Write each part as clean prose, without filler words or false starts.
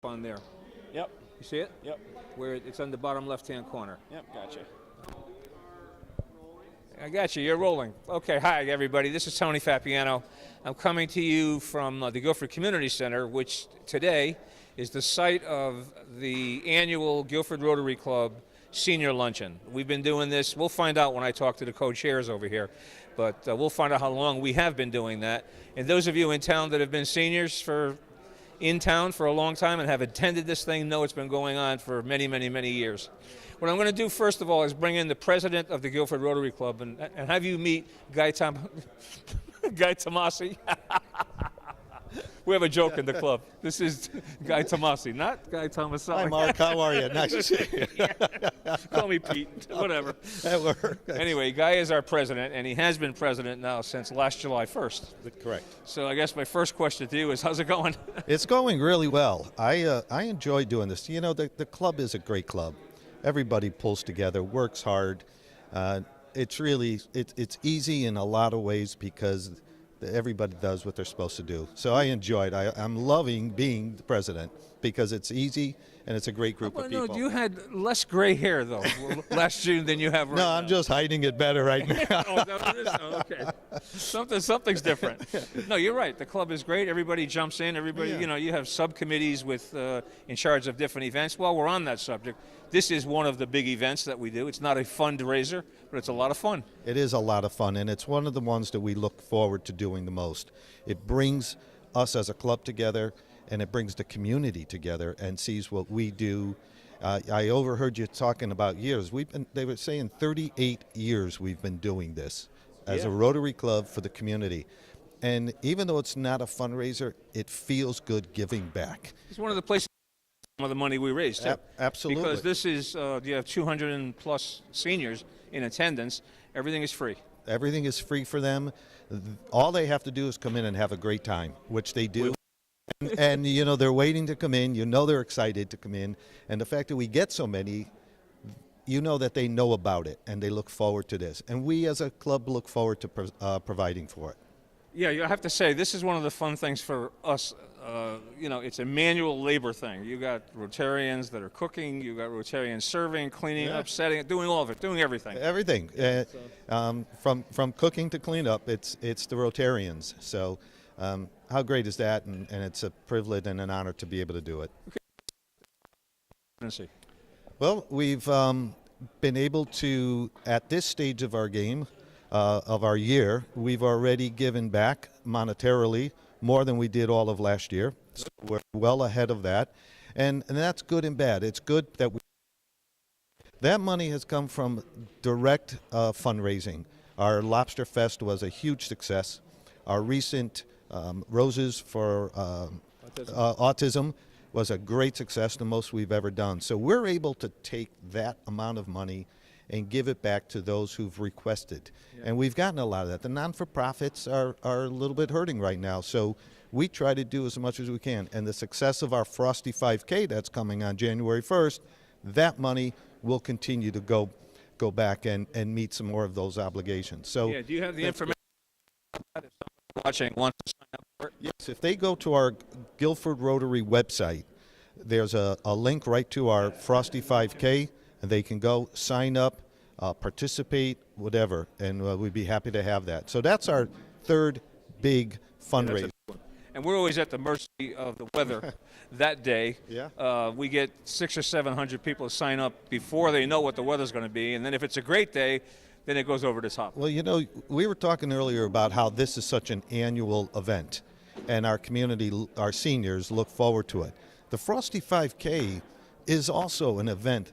on there. Yep. You see it? Yep. Where it's on the bottom left-hand corner. Yep. Gotcha. I got you. You're rolling. Okay. Hi, everybody. This is Tony Fapiano. I'm coming to you from the Guilford Community Center, which today is the site of the annual Guilford Rotary Club Senior Luncheon. We've been doing this. We'll find out when I talk to the co-chairs over here, but we'll find out how long we have been doing that. And those of you in town that have been seniors in town for a long time and have attended this thing know it's been going on for many, many, many years. What I'm going to do first of all is bring in the president of the Guilford Rotary Club and have you meet Guy Tomasi. We have a joke in the club. This is Guy Tomasi, not Guy Tomaselli. Hi, Mark. How are you? Nice to see you. Call me Pete. Whatever. That works. Anyway, Guy is our president, and he has been president now since last July 1st. Correct. So I guess my first question to you is, how's it going? It's going really well. I enjoy doing this. You know, the club is a great club. Everybody pulls together, works hard. It's easy in a lot of ways because everybody does what they're supposed to do. So I enjoy it. I'm loving being the president because it's easy and it's a great group of people. No, you had less gray hair, though, last June than you have right now. No, I'm just hiding it better right now. Oh, is that what it is? Oh, okay. Something's different. No, you're right. The club is great. Everybody jumps in. Everybody, Yeah. You have subcommittees in charge of different events. While we're on that subject, this is one of the big events that we do. It's not a fundraiser, but it's a lot of fun. It is a lot of fun, and it's one of the ones that we look forward to doing the most. It brings us as a club together, and it brings the community together and sees what we do. I overheard you talking about years. They were saying 38 years we've been doing this as a Rotary Club for the community. And even though it's not a fundraiser, it feels good giving back. It's one of the places some of the money we raise, too. Absolutely. Because this is, you have 200 and plus seniors in attendance. Everything is free. Everything is free for them. All they have to do is come in and have a great time, which they do. And they're waiting to come in. They're excited to come in. And the fact that we get so many, that they know about it and they look forward to this. And we as a club look forward to providing for it. Yeah, you have to say, this is one of the fun things for us. It's a manual labor thing. You got Rotarians that are cooking. You got Rotarians serving, cleaning up, setting it, doing all of it, doing everything. Everything. From cooking to cleanup, it's the Rotarians. So how great is that? And it's a privilege and an honor to be able to do it. Okay. Well, we've been able to, at this stage of our game, of our year, we've already given back monetarily more than we did all of last year. So we're well ahead of that. And that's good and bad. It's good that that money has come from direct fundraising. Our Lobster Fest was a huge success. Our recent Roses for Autism was a great success, the most we've ever done. So we're able to take that amount of money and give it back to those who've requested. Yeah. And we've gotten a lot of that. The non-for-profits are a little bit hurting right now, so we try to do as much as we can. And the success of our Frosty 5K that's coming on January 1st, that money will continue to go back and meet some more of those obligations. So do you have the information if someone watching wants to sign up for it? Yes, if they go to our Guilford Rotary website, there's a link right to our Frosty 5K, and they can go sign up, participate, whatever, and we'd be happy to have that. So that's our third big fundraiser. And we're always at the mercy of the weather that day. Yeah. We get 600 or 700 people to sign up before they know what the weather's going to be, and then if it's a great day, then it goes over the top. Well, we were talking earlier about how this is such an annual event, and our community, our seniors, look forward to it. The Frosty 5K is also an event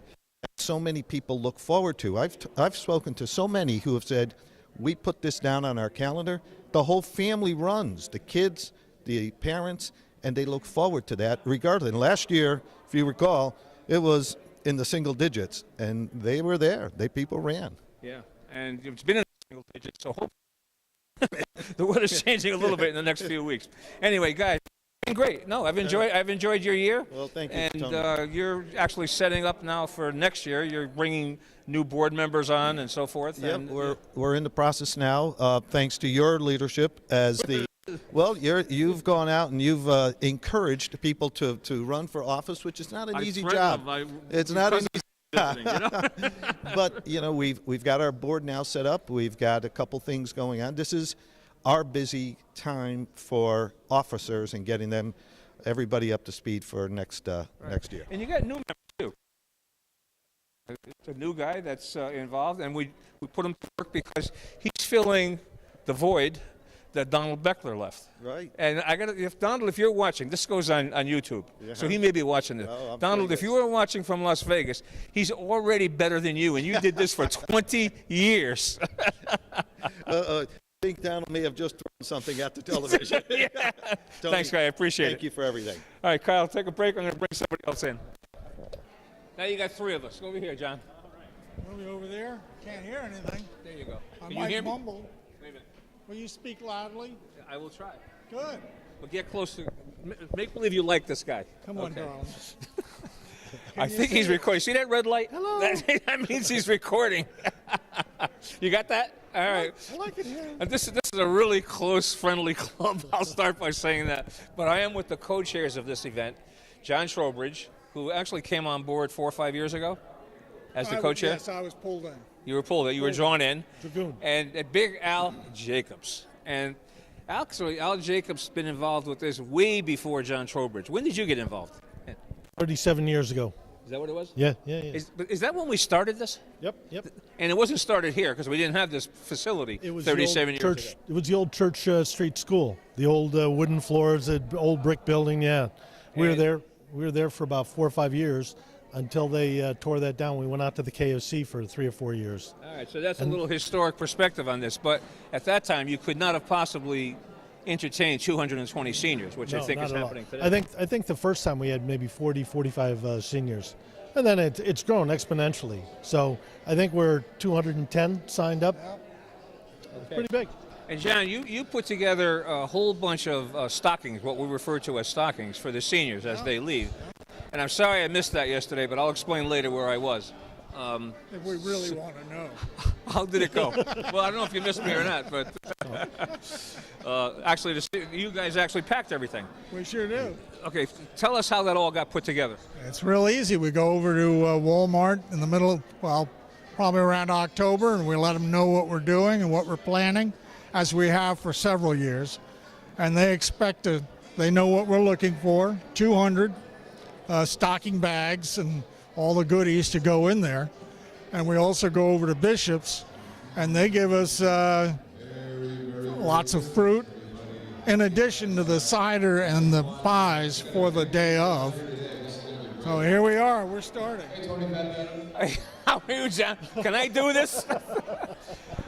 so many people look forward to. I've spoken to so many who have said, we put this down on our calendar. The whole family runs, the kids, the parents, and they look forward to that regardless. And last year, if you recall, it was in the single digits, and they were there. People ran. Yeah, and it's been in the single digits, so hopefully the weather's changing a little bit in the next few weeks. Anyway, guys, great. No, I've enjoyed your year. Well, thank you, and Tony. You're actually setting up now for next year. You're bringing new board members on and so forth. Yep, and we're in the process now, thanks to your leadership as the Well, you've gone out and you've encouraged people to run for office, which is not an easy job. It's not an easy visiting, you know? But we've got our board now set up. We've got a couple things going on. This is our busy time for officers and getting everybody up to speed for next year. And you got new members too. It's a new guy that's involved, and we put him to work because he's filling the void that Donald Beckler left. Right. And Donald, if you're watching, this goes on YouTube, so he may be watching this. Oh, Donald, if you were watching from Las Vegas, he's already better than you, and you did this for 20 years. I think Donald may have just thrown something at the television. Yeah. Tony, Thanks, guy. I appreciate it. Thank you for everything. All right, Kyle, take a break. I'm going to bring somebody else in. Now you got three of us. Go over here, John. Are we over there? Can't hear anything. There you go. I Can you might hear me? mumble. Wait a minute. Will you speak loudly? I will try. Good. But get closer. Make believe you like this guy. Come on, Okay. darling. I think he's recording. See that red light? Hello. That means he's recording. You got that? All right. Well, I can hear you. This is a really close, friendly club. I'll start by saying that. But I am with the co-chairs of this event, John Trowbridge, who actually came on board 4 or 5 years ago as the co-chair. Yes, I was pulled in. You were pulled in. You were drawn in. Dragoon. And Big Al Jacobs. And actually, Al Jacobs has been involved with this way before John Trowbridge. When did you get involved? 37 years ago. Is that what it was? Yeah. Is that when we started this? Yep. And it wasn't started here because we didn't have this facility It was 37 the years old ago. church. It was the old Church Street School, the old wooden floors, the old brick building. Yeah, we were And- there. We were there for about 4 or 5 years until they tore that down. We went out to the KOC for 3 or 4 years. All right, so that's a little historic perspective on this. But at that time, you could not have possibly entertained 220 seniors, which I No, think not is at all. happening today. I think the first time we had maybe 40, 45 seniors, and then it's grown exponentially. So I think we're 210 signed up. Okay. Pretty big. And John, you put together a whole bunch of stockings, what we refer to as stockings, for the seniors as they leave. And I'm sorry I missed that yesterday, but I'll explain later where I was. If we really want to know. How did it go? Well, I don't know if you missed me or not, but actually, you guys actually packed everything. We sure do. Okay, tell us how that all got put together. It's real easy. We go over to Walmart in the middle of, probably around October, and we let them know what we're doing and what we're planning, as we have for several years. And they know what we're looking for, 200 stocking bags and all the goodies to go in there. And we also go over to Bishop's, and they give us lots of fruit, in addition to the cider and the pies for the day of. So here we are, we're starting. How are you, John? Can I do this?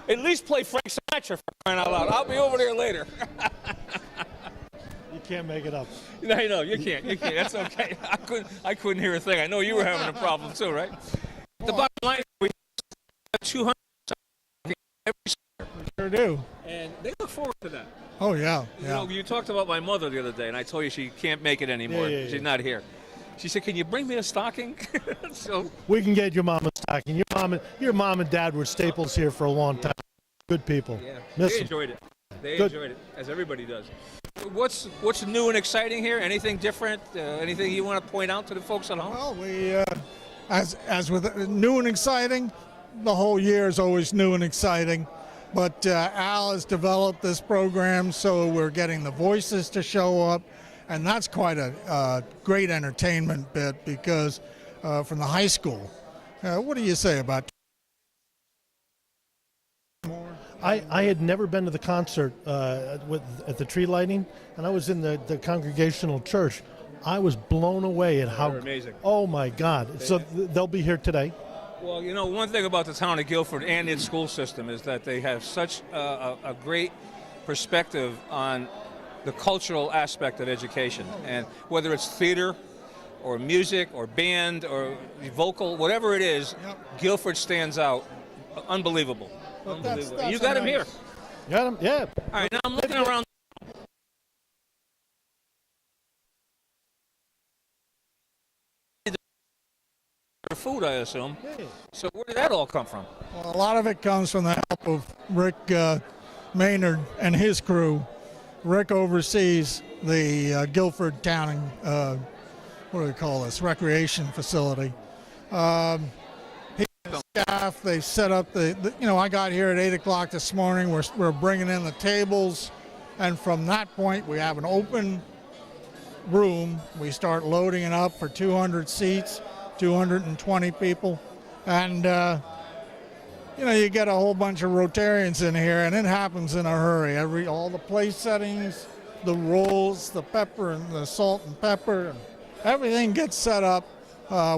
At least play Frank Sinatra for crying out loud. I'll be over there later. You can't make it up. No, you can't. That's okay. I couldn't hear a thing. I know you were having a problem too, right? The bottom line is we have 200 every year, Sure do. and they look forward to that. Oh, yeah. You know, you talked about my mother the other day, and I told you she can't make it anymore. Yeah. She's not here. She said, "Can you bring me a stocking?" So We can get your mom a stocking. Your mom and dad were staples here for a long time. Good people. yeah, Miss they 'em. enjoyed it. They Good. enjoyed it, as everybody does. What's new and exciting here? Anything different? Anything you want to point out to the folks at home? Well, we, as with new and exciting, the whole year is always new and exciting. But Al has developed this program, so we're getting the voices to show up, and that's quite a great entertainment bit because from the high school. What do you say about? I had never been to the concert at the tree lighting, and I was in the Congregational Church. I was blown away at how They're amazing. Oh my God! So they'll be here today. Well, you know, one thing about the town of Guilford and its school system is that they have such a great perspective on the cultural aspect of education. And whether it's theater or music or band or vocal, whatever it is, Yep. Guilford stands out. Unbelievable. But that's- Unbelievable. that's You got a him here. nice- Got 'em? Yeah. All right, now I'm looking around. Food, I assume. So where did that all come from? Well, a lot of it comes from the help of Rick Maynard and his crew, Rick oversees the Guilford Town, what do we call this, recreation facility. He and his staff, they set up I got here at 8 o'clock this morning. We're bringing in the tables, and from that point we have an open room. We start loading it up for 200 seats, 220 people, and you get a whole bunch of Rotarians in here, and it happens in a hurry. All the place settings, the rolls, the pepper and the salt and pepper, and everything gets set up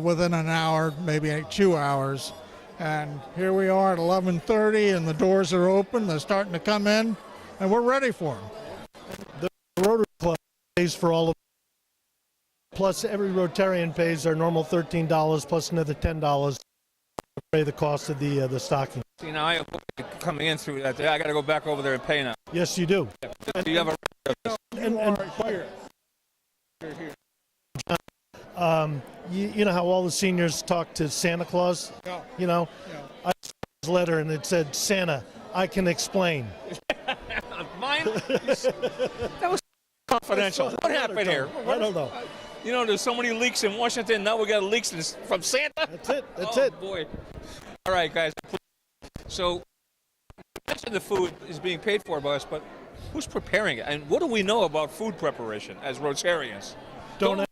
within an hour, maybe 2 hours. And here we are at 11:30, and the doors are open. They're starting to come in, and we're ready for them. The Rotary Club pays for all of it. Plus, every Rotarian pays their normal $13 plus another $10 to pay the cost of the stocking. See, now I coming in through that. I got to go back over there and pay now. Yes, you do. Do you have a? You know how all the seniors talk to Santa Claus? Yeah. I saw his letter and it said, "Santa, I can explain." Mine? That was confidential. What happened here? I don't know. There's so many leaks in Washington. Now we got leaks from Santa. That's it. That's oh, it. Boy. All right, guys. So, you mentioned the food is being paid for by us, but who's preparing it? And what do we know about food preparation as Rotarians? Don't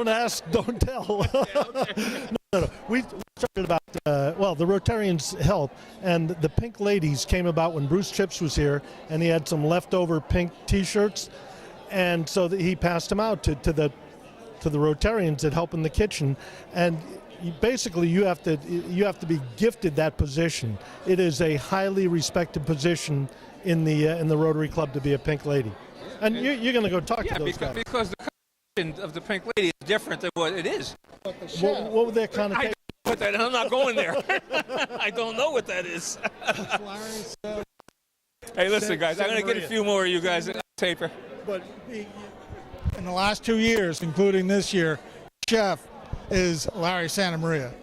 ask, don't tell. Okay. No. We started about, the Rotarians help, and the Pink Ladies came about when Bruce Chips was here, and he had some leftover pink T-shirts, and so he passed them out to the Rotarians that help in the kitchen, and basically you have to be gifted that position. It is a highly respected position in the Rotary Club to be a Pink Lady, and you're going to go talk to those guys. Because the connotation of the Pink Lady is different than what it is. What would that connotation? I'm not going there. I don't know what that is. Hey, listen, guys, I'm going to get a few more of you guys on taper. But in the last 2 years, including this year, chef is Larry Santamaria,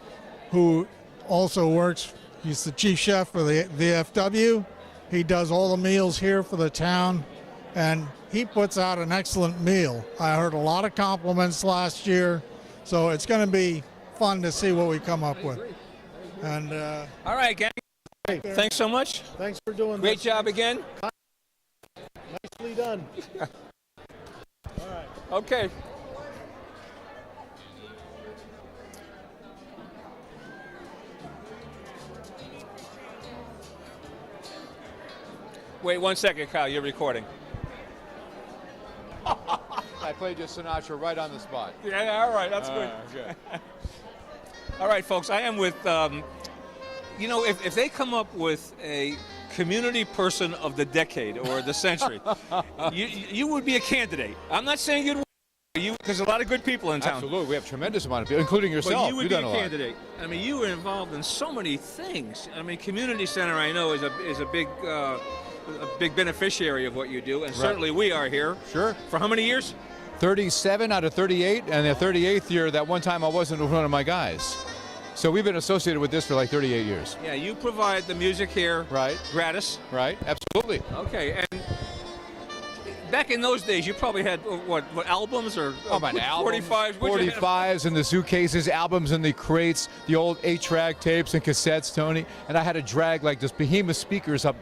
who also works. He's the chief chef for the VFW. He does all the meals here for the town, and he puts out an excellent meal. I heard a lot of compliments last year, so it's going to be fun to see what we come up with. And all right, gang. Thanks so much. Thanks for doing Great this. job again. Nicely done. All right. Okay. Wait 1 second, Kyle. You're recording. I played you Sinatra right on the spot. Yeah, all right. That's good. Good. All right, folks. I am with, if they come up with a community person of the decade or the century, you would be a candidate. I'm not saying you'd win, because a lot of good people in town. Absolutely. We have a tremendous amount of people, including yourself. But you would You've be a done a lot. candidate. I mean, you were involved in so many things. I mean, community center, I know, is a big beneficiary of what you do, and certainly we are here. Sure. For how many years? 37 out of 38, and the 38th year, that one time I wasn't one of my guys. So we've been associated with this for like 38 years. Yeah, you provide the music here. Right. Gratis. Right, absolutely. Okay, and back in those days, you probably had, what albums or Albums, 45s? 45s in the suitcases, albums in the crates, the old 8-track tapes and cassettes, Tony. And I had to drag like this behemoth speakers up,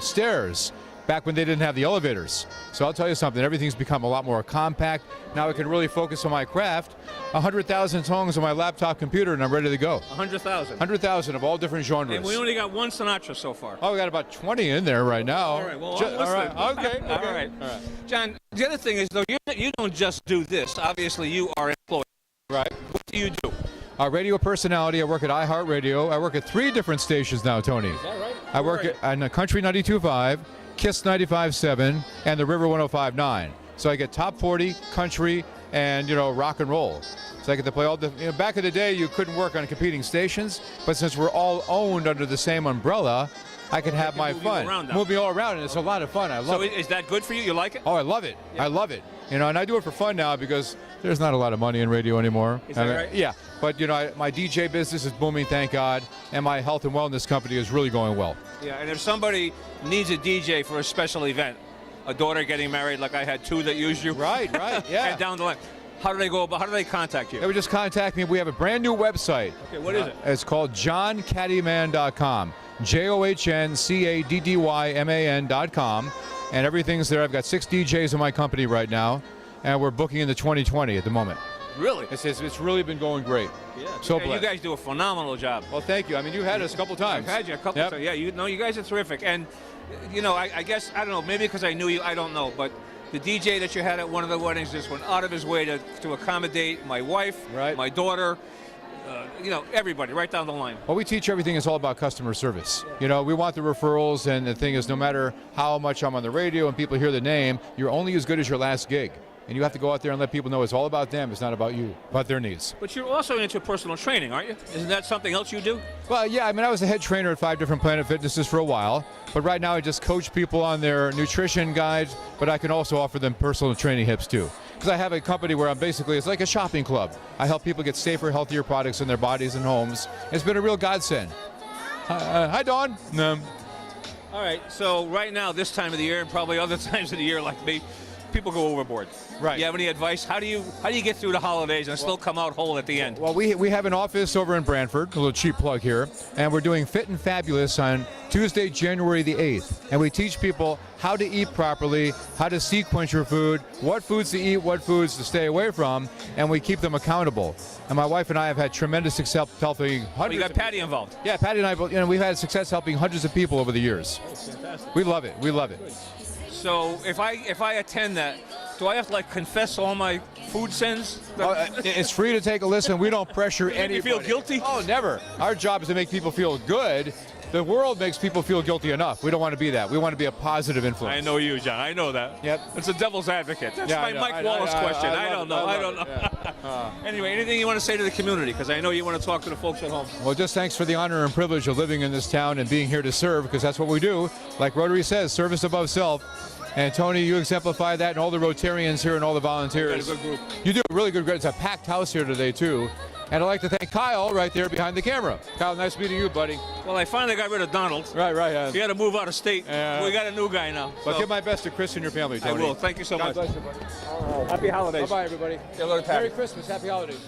stairs back when they didn't have the elevators. So I'll tell you something, everything's become a lot more compact. Now I can really focus on my craft. 100,000 songs on my laptop computer and I'm ready to go. 100,000. 100,000 of all different genres. And we only got one Sinatra so far. Oh, we got about 20 in there right now. All right, well, I'm listening. all right, okay. All right. John, the other thing is, though, you don't just do this. Obviously, you are employed. Right. What do you do? Radio personality. I work at iHeartRadio. I work at 3 different stations now, Tony. Is that right? I work on Country 92.5, Kiss 95.7, and the River 105.9. So I get top 40, country, and rock and roll. So I get to play all the. Back in the day, you couldn't work on competing stations, but since we're all owned under the same umbrella, I can have my fun. Move me all around, and it's a lot of fun. I love it. So is that good for you? You like it? Oh, I love it. Yeah. I love it. And I do it for fun now because there's not a lot of money in radio anymore. Is that right? Yeah. But, my DJ business is booming, thank God, and my health and wellness company is really going well. Yeah, and if somebody needs a DJ for a special event, a daughter getting married, like I had two that used you. Right, yeah. And down the line. How do they go about? How do they contact you? They would just contact me. We have a brand new website. Okay, what is it? It's called johncaddyman.com. JOHNCADDYMAN.com. And everything's there. I've got 6 DJs in my company right now, and we're booking into 2020 at the moment. Really? It's really been going great. Yeah. So you blessed. guys do a phenomenal job. Well, thank you. I mean, you had us a couple times. I've had you a couple times. Yeah, you guys are terrific. And, I guess, I don't know, maybe because I knew you, I don't know, but the DJ that you had at one of the weddings just went out of his way to accommodate my wife, Right. my daughter, everybody, right down the line. What we teach everything is all about customer service. We want the referrals, and the thing is, no matter how much I'm on the radio and people hear the name, you're only as good as your last gig. And you have to go out there and let people know it's all about them. It's not about you, about their needs. But you're also into personal training, aren't you? Isn't that something else you do? Well, yeah, I mean, I was the head trainer at 5 different Planet Fitnesses for a while. But right now I just coach people on their nutrition guides, but I can also offer them personal training hips too. Because I have a company where it's like a shopping club. I help people get safer, healthier products in their bodies and homes. It's been a real godsend. Hi, Dawn. All right, so right now, this time of the year, and probably other times of the year like me, people go overboard. Right. You have any advice? How do you get through the holidays and still come out whole at the end? Well, we have an office over in Brantford, a little cheap plug here, and we're doing Fit and Fabulous on Tuesday, January the 8th. And we teach people how to eat properly, how to sequence your food, what foods to eat, what foods to stay away from, and we keep them accountable. And my wife and I have had tremendous success helping hundreds. You got Patty involved. Yeah, Patty and I, we've had success helping hundreds of people over the years. Oh, fantastic. We love it. We love it. So if I attend that, do I have to confess all my food sins? It's free to take a listen. We don't pressure anybody. You feel guilty? Oh, never. Our job is to make people feel good. The world makes people feel guilty enough. We don't want to be that. We want to be a positive influence. I know you, John. I know that. Yep. It's a devil's advocate. That's Yeah, my Mike Wallace question. I don't know. Yeah. Anyway, anything you want to say to the community? Because I know you want to talk to the folks at home. Well, just thanks for the honor and privilege of living in this town and being here to serve, because that's what we do. Like Rotary says, service above self. And Tony, you exemplify that, and all the Rotarians here and all the volunteers. You got a good group. You do a really good group. It's a packed house here today, too. And I'd like to thank Kyle right there behind the camera. Kyle, nice meeting you, buddy. Well, I finally got rid of Donald. Right. He had to move out of state. We got a new guy now. But So give my best to Chris and your family, I Tony. will. Thank you so God much. bless you, buddy. Happy holidays. Bye-bye, everybody. Hello to Patty. Merry Christmas. Happy holidays.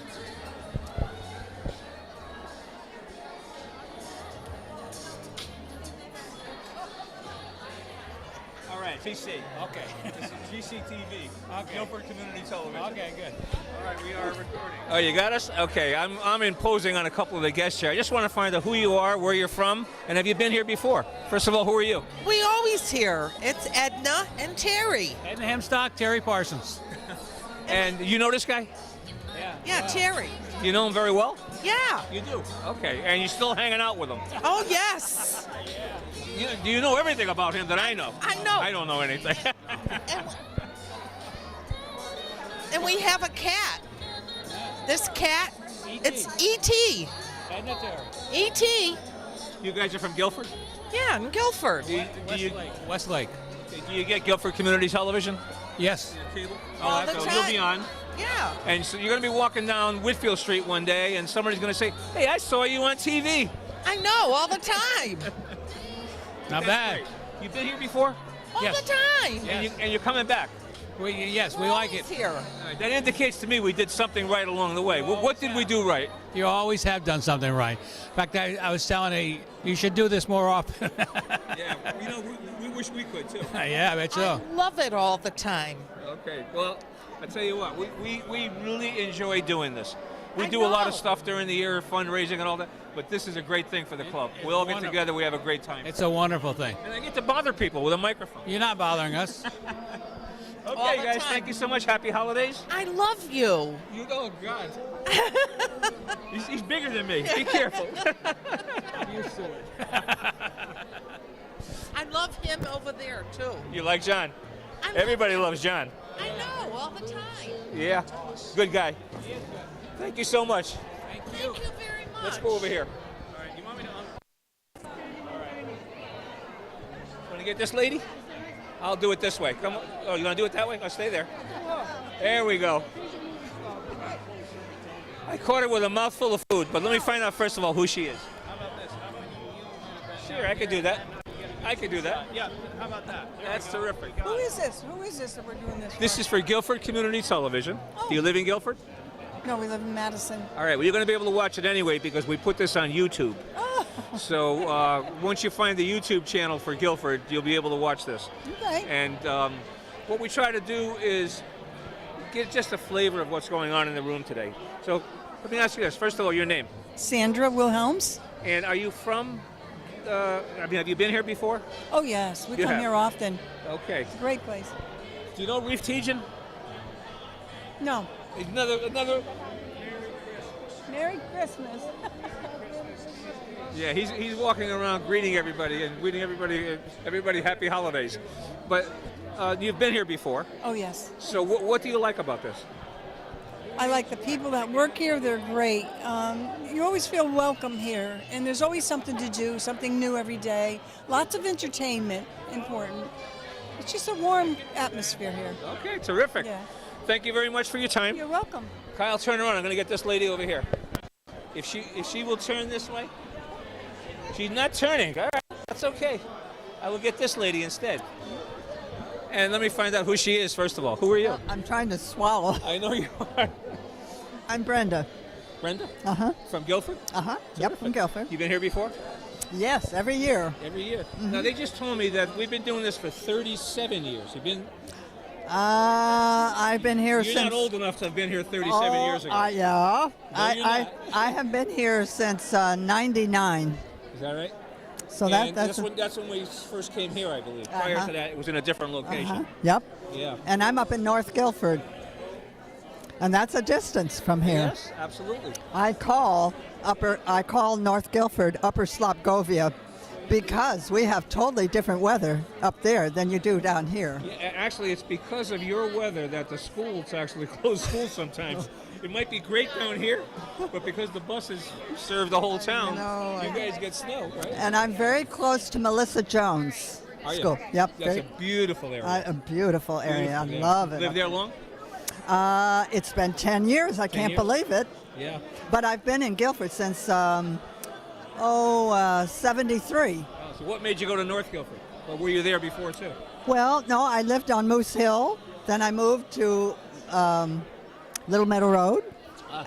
All right, GC. Okay. This is GCTV. Okay. Guilford Community Television. Okay, good. All right, we are recording. Oh, you got us? Okay, I'm imposing on a couple of the guests here. I just want to find out who you are, where you're from, and have you been here before? First of all, who are you? We always hear. It's Edna and Terry. Edna Hemstock, Terry Parsons. And you know this guy? Yeah, Terry. You know him very well? Yeah. You do? Okay, and you're still hanging out with him? Oh, yes. Do you know everything about him that I know? I know. I don't know anything. And we have a cat. This cat, it's E.T. Edna Terry. E.T. You guys are from Guilford? Yeah, in Guilford. Do you Westlake. get Guilford Community Television? Yes. All the You'll time. be on. Yeah. And so you're going to be walking down Whitfield Street one day, and somebody's going to say, "Hey, I saw you on TV." I know, all the time. Not That's bad. great. You've been here before? All Yes. the time. And you're coming back. Yes, we We're like it. always here. All right, that indicates to me we did something right along the way. What did we do right? You always have done something right. In fact, I was telling you should do this more often. Yeah, we wish we could too. Yeah, I bet so. I love it all the time. Okay, well, I tell you what, we really enjoy doing this. We I do a lot of know. stuff during the year, fundraising and all that, but this is a great thing for the club. It's We all get wonderful. together, we have a great time. It's a wonderful thing. And I get to bother people with a microphone. You're not bothering us. All Okay, the guys, time. thank you so much. Happy holidays. I love you. You oh God. He's bigger than me. Be careful. I'm used to it. I love him over there, too. You like John? I love Everybody him. loves John. I know, all the time. Yeah. Good guy. Thank you so much. Thank Thank you. you very much. Let's go over here. All right, you want me to? All right. Want to get this lady? I'll do it this way. Come on. Oh, you want to do it that way? I'll stay there. There we go. I caught her with a mouthful of food, but let me find out first of all who she is. Sure, I could do that. I can do that. Yeah, how about that? That's terrific. Who is this? Who is this that we're doing this This for? is for Guilford Community Television. Oh. Do you live in Guilford? No, we live in Madison. All right, well, you're going to be able to watch it anyway because we put this on YouTube. Oh, So once you find the YouTube channel for Guilford, you'll be able to watch this. okay. And what we try to do is get just a flavor of what's going on in the room today. So let me ask you this. First of all, your name. Sandra Wilhelms? And are you from, have you been here before? Oh, yes. We You come have. here often. Okay. It's a great place. Do you know Reef Tejan? No. Another. Merry Christmas. Yeah, he's walking around greeting everybody and wishing everybody happy holidays. But you've been here before. Oh, yes. So what do you like about this? I like the people that work here. They're great. You always feel welcome here, and there's always something to do, something new every day. Lots of entertainment, important. It's just a warm atmosphere here. Okay, terrific. Yeah. Thank you very much for your time. You're welcome. Kyle, turn around. I'm going to get this lady over here. If she will turn this way. She's not turning. All right, that's okay. I will get this lady instead. And let me find out who she is, first of all. Who are you? I'm trying to swallow. I know you are. I'm Brenda. Brenda? Uh-huh. From Guilford? Uh-huh. Yep, from Guilford. You been here before? Yes, every year. Every year. Now, they just told me that we've been doing this for 37 years. You've been... I've been here You're since... not old enough to have been here 37 years ago. Yeah. you're not. I have been here since 99. Is that right? So And that's that's when we first came here, I believe. Prior Uh-huh. to that, it was in a different location. Yep. Yeah. And I'm up in North Guilford. And that's a distance from here. Yes, absolutely. I call North Guilford Upper Slopgovia because we have totally different weather up there than you do down here. Yeah, actually, it's because of your weather that the schools actually close schools sometimes. It might be great down here, but because the buses serve the whole town, you guys get snow, right? And I'm very close to Melissa Jones Are you? School. Yep. That's a beautiful area. A beautiful area. I Beautiful, yeah. love it. Live there long? It's been 10 years. I can't years? believe it. Yeah. But I've been in Guilford since 73. So what made you go to North Guilford? Or were you there before, too? Well, no, I lived on Moose Hill. Then I moved to Little Meadow Road.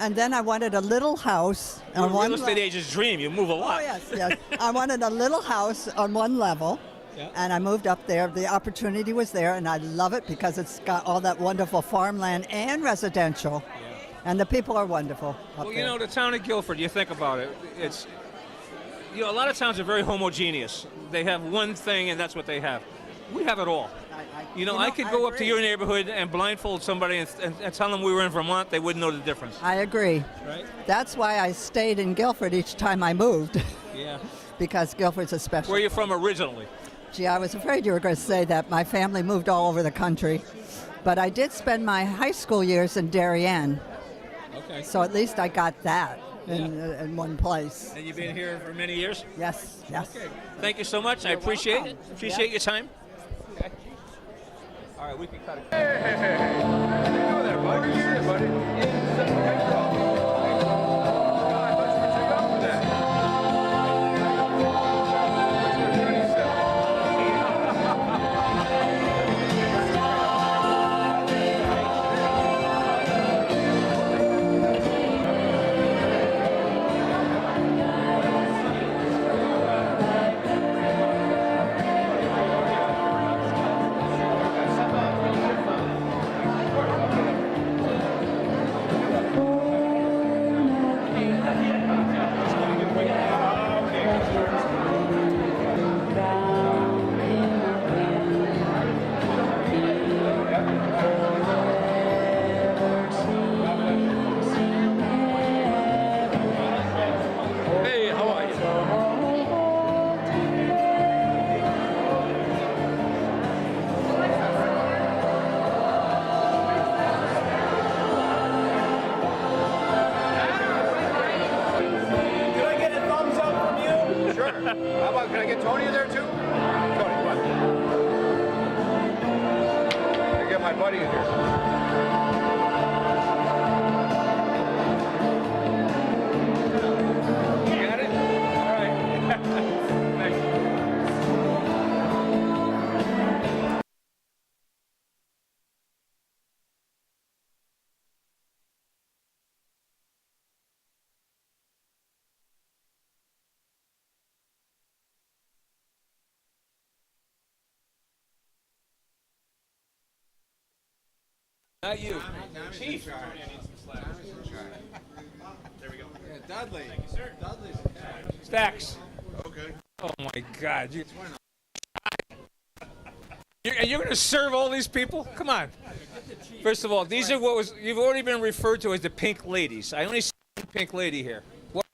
And then I wanted a little house on one Real estate agent's dream. You move a lot. Oh, yes. I wanted a little house on one level. Yeah. And I moved up there. The opportunity was there, and I love it because it's got all that wonderful farmland and residential. Yeah. And the people are wonderful up Well, there. you know, the town of Guilford, you think about it, it's, you know, a lot of towns are very homogeneous. They have one thing and that's what they have. We have it all. I could go up to agree. your neighborhood and blindfold somebody and tell them we were in Vermont, they wouldn't know the difference. I agree. Right? That's why I stayed in Guilford each time I moved, Yeah. because Guilford's a special. Where are you from originally? Gee, I was afraid you were going to say that. My family moved all over the country. But I did spend my high school years in Darien, Okay. so at least I got that in one place. And you've been here for many years? Yes, yes. Okay. Thank you so much. I appreciate welcome. it. Appreciate your time. Okay. All right, we can cut it. Hey, how are you? Can I get a thumbs up from you? Sure. How about, can I get Tony in there too? Tony, come on. Can I get my buddy in here? You got it? All right. Thanks. Not you. Chief. There we go. Yeah, Dudley. Thank you, sir. Dudley's in charge. Stacks. Okay. Oh my God. You're going to serve all these people? Come on. First of all, these are you've already been referred to as the pink ladies. I only see one pink lady here. What?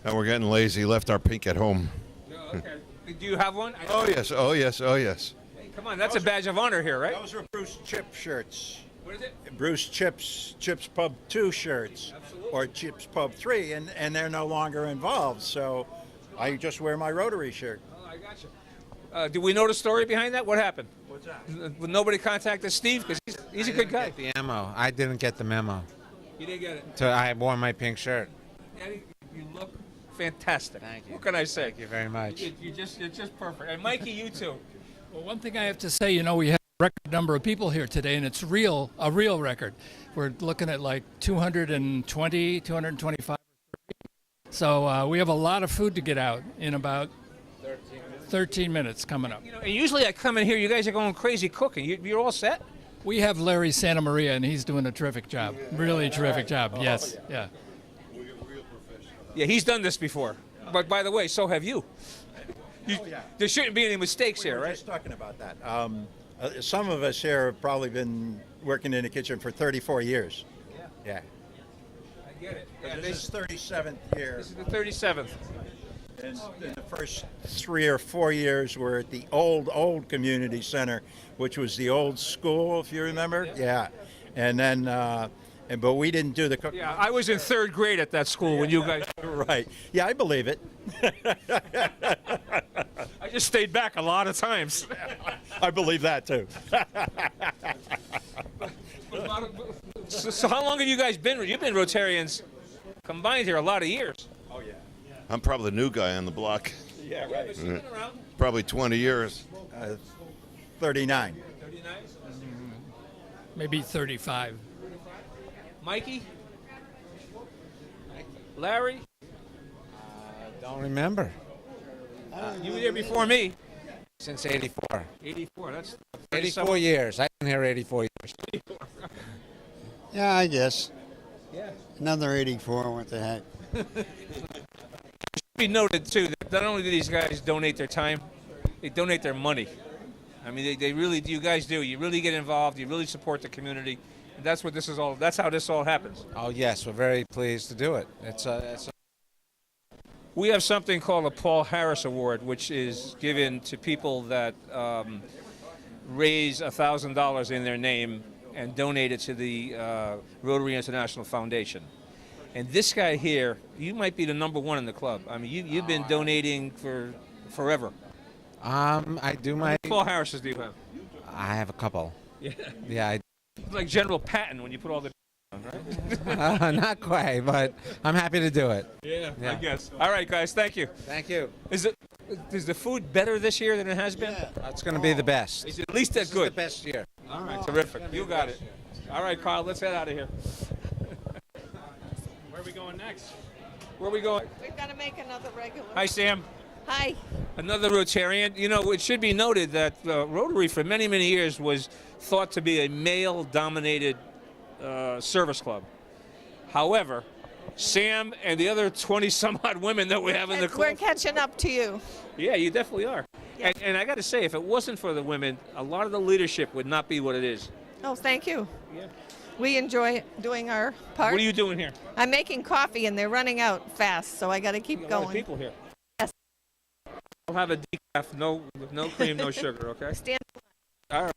And we're getting lazy. Left our pink at home. Oh, okay. Do you have one? Oh yes, oh yes, oh yes. Hey, come on, that's a badge of honor here, right? Those are Bruce Chip shirts. What is it? Bruce Chips Pub 2 shirts. Absolutely. Or Chips Pub 3, and they're no longer involved. So I just wear my Rotary shirt. Oh, I got you. Do we know the story behind that? What happened? What's that? Would nobody contacted Steve? Because he's a good guy. The memo. I didn't get the memo. You didn't get it. So I wore my pink shirt. Eddie, you look fantastic. Thank you. What can I say? Thank you very much. You're just perfect. And Mikey, you too. Well, one thing I have to say, we have a record number of people here today, and it's a real record. We're looking at like 220, 225. So we have a lot of food to get out in about 13 minutes coming up. And usually I come in here, you guys are going crazy cooking. You're all set? We have Larry Santa Maria, and he's doing a terrific job. Really terrific job. Yes. Yeah. Yeah, he's done this before. But by the way, so have you. There shouldn't be any mistakes here, We were right? just talking about that. Some of us here have probably been working in the kitchen for 34 years. Yeah. I get it. Yeah, This is 37th year. this is the 37th. And in the first 3 or 4 years, we're at the old community center, which was the old school, if you remember. Yeah. And then, but we didn't do the cooking. Yeah, I was in third grade at that school when you guys. Right. Yeah, I believe it. I just stayed back a lot of times. I believe that too. So how long have you guys been? You've been Rotarians combined here a lot of years. Oh yeah. I'm probably the new guy on the block. Yeah, right. But you've been around. Probably 20 years. 39. 39. Maybe 35. Mikey? Larry? Don't remember. You were there before me. Since 84. 84, that's 84 years. I've been here 84 years. Yeah, I guess. Yeah. Another 84, what the heck. Be noted, too, that not only do these guys donate their time, they donate their money. I mean, they really, you guys do. You really get involved. You really support the community. And that's what this is all, that's how this all happens. Oh, yes. We're very pleased to do it. We have something called a Paul Harris Award, which is given to people that raise $1,000 in their name and donate it to the Rotary International Foundation. And this guy here, you might be the #1 in the club. I mean, you've been donating for forever. I do my. How many Paul Harris's do you have? I have a couple. Yeah. Yeah, Like General Patton when you put all the on, right? not quite, but I'm happy to do it. Yeah, Yeah. I guess. All right, guys, thank you. Thank you. Is the food better this year than it has been? It's going to be the best. Is it at least This that good? is the best year. All right, terrific. You got it. All right, Carl, let's head out of here. Where are we going next? Where are we going? We've got to make another regular. Hi, Sam. Hi. Another Rotarian. It should be noted that Rotary for many, many years was thought to be a male-dominated service club. However, Sam and the other 20-some-odd women that we have in the club. We're catching up to you. Yeah, you definitely are. Yes. And I got to say, if it wasn't for the women, a lot of the leadership would not be what it is. Oh, thank you. Yeah. We enjoy doing our part. What are you doing here? I'm making coffee, and they're running out fast, so I got to keep A lot of going. people here. Yes. We'll have a decaf, no cream, no sugar, okay? Stand. All right.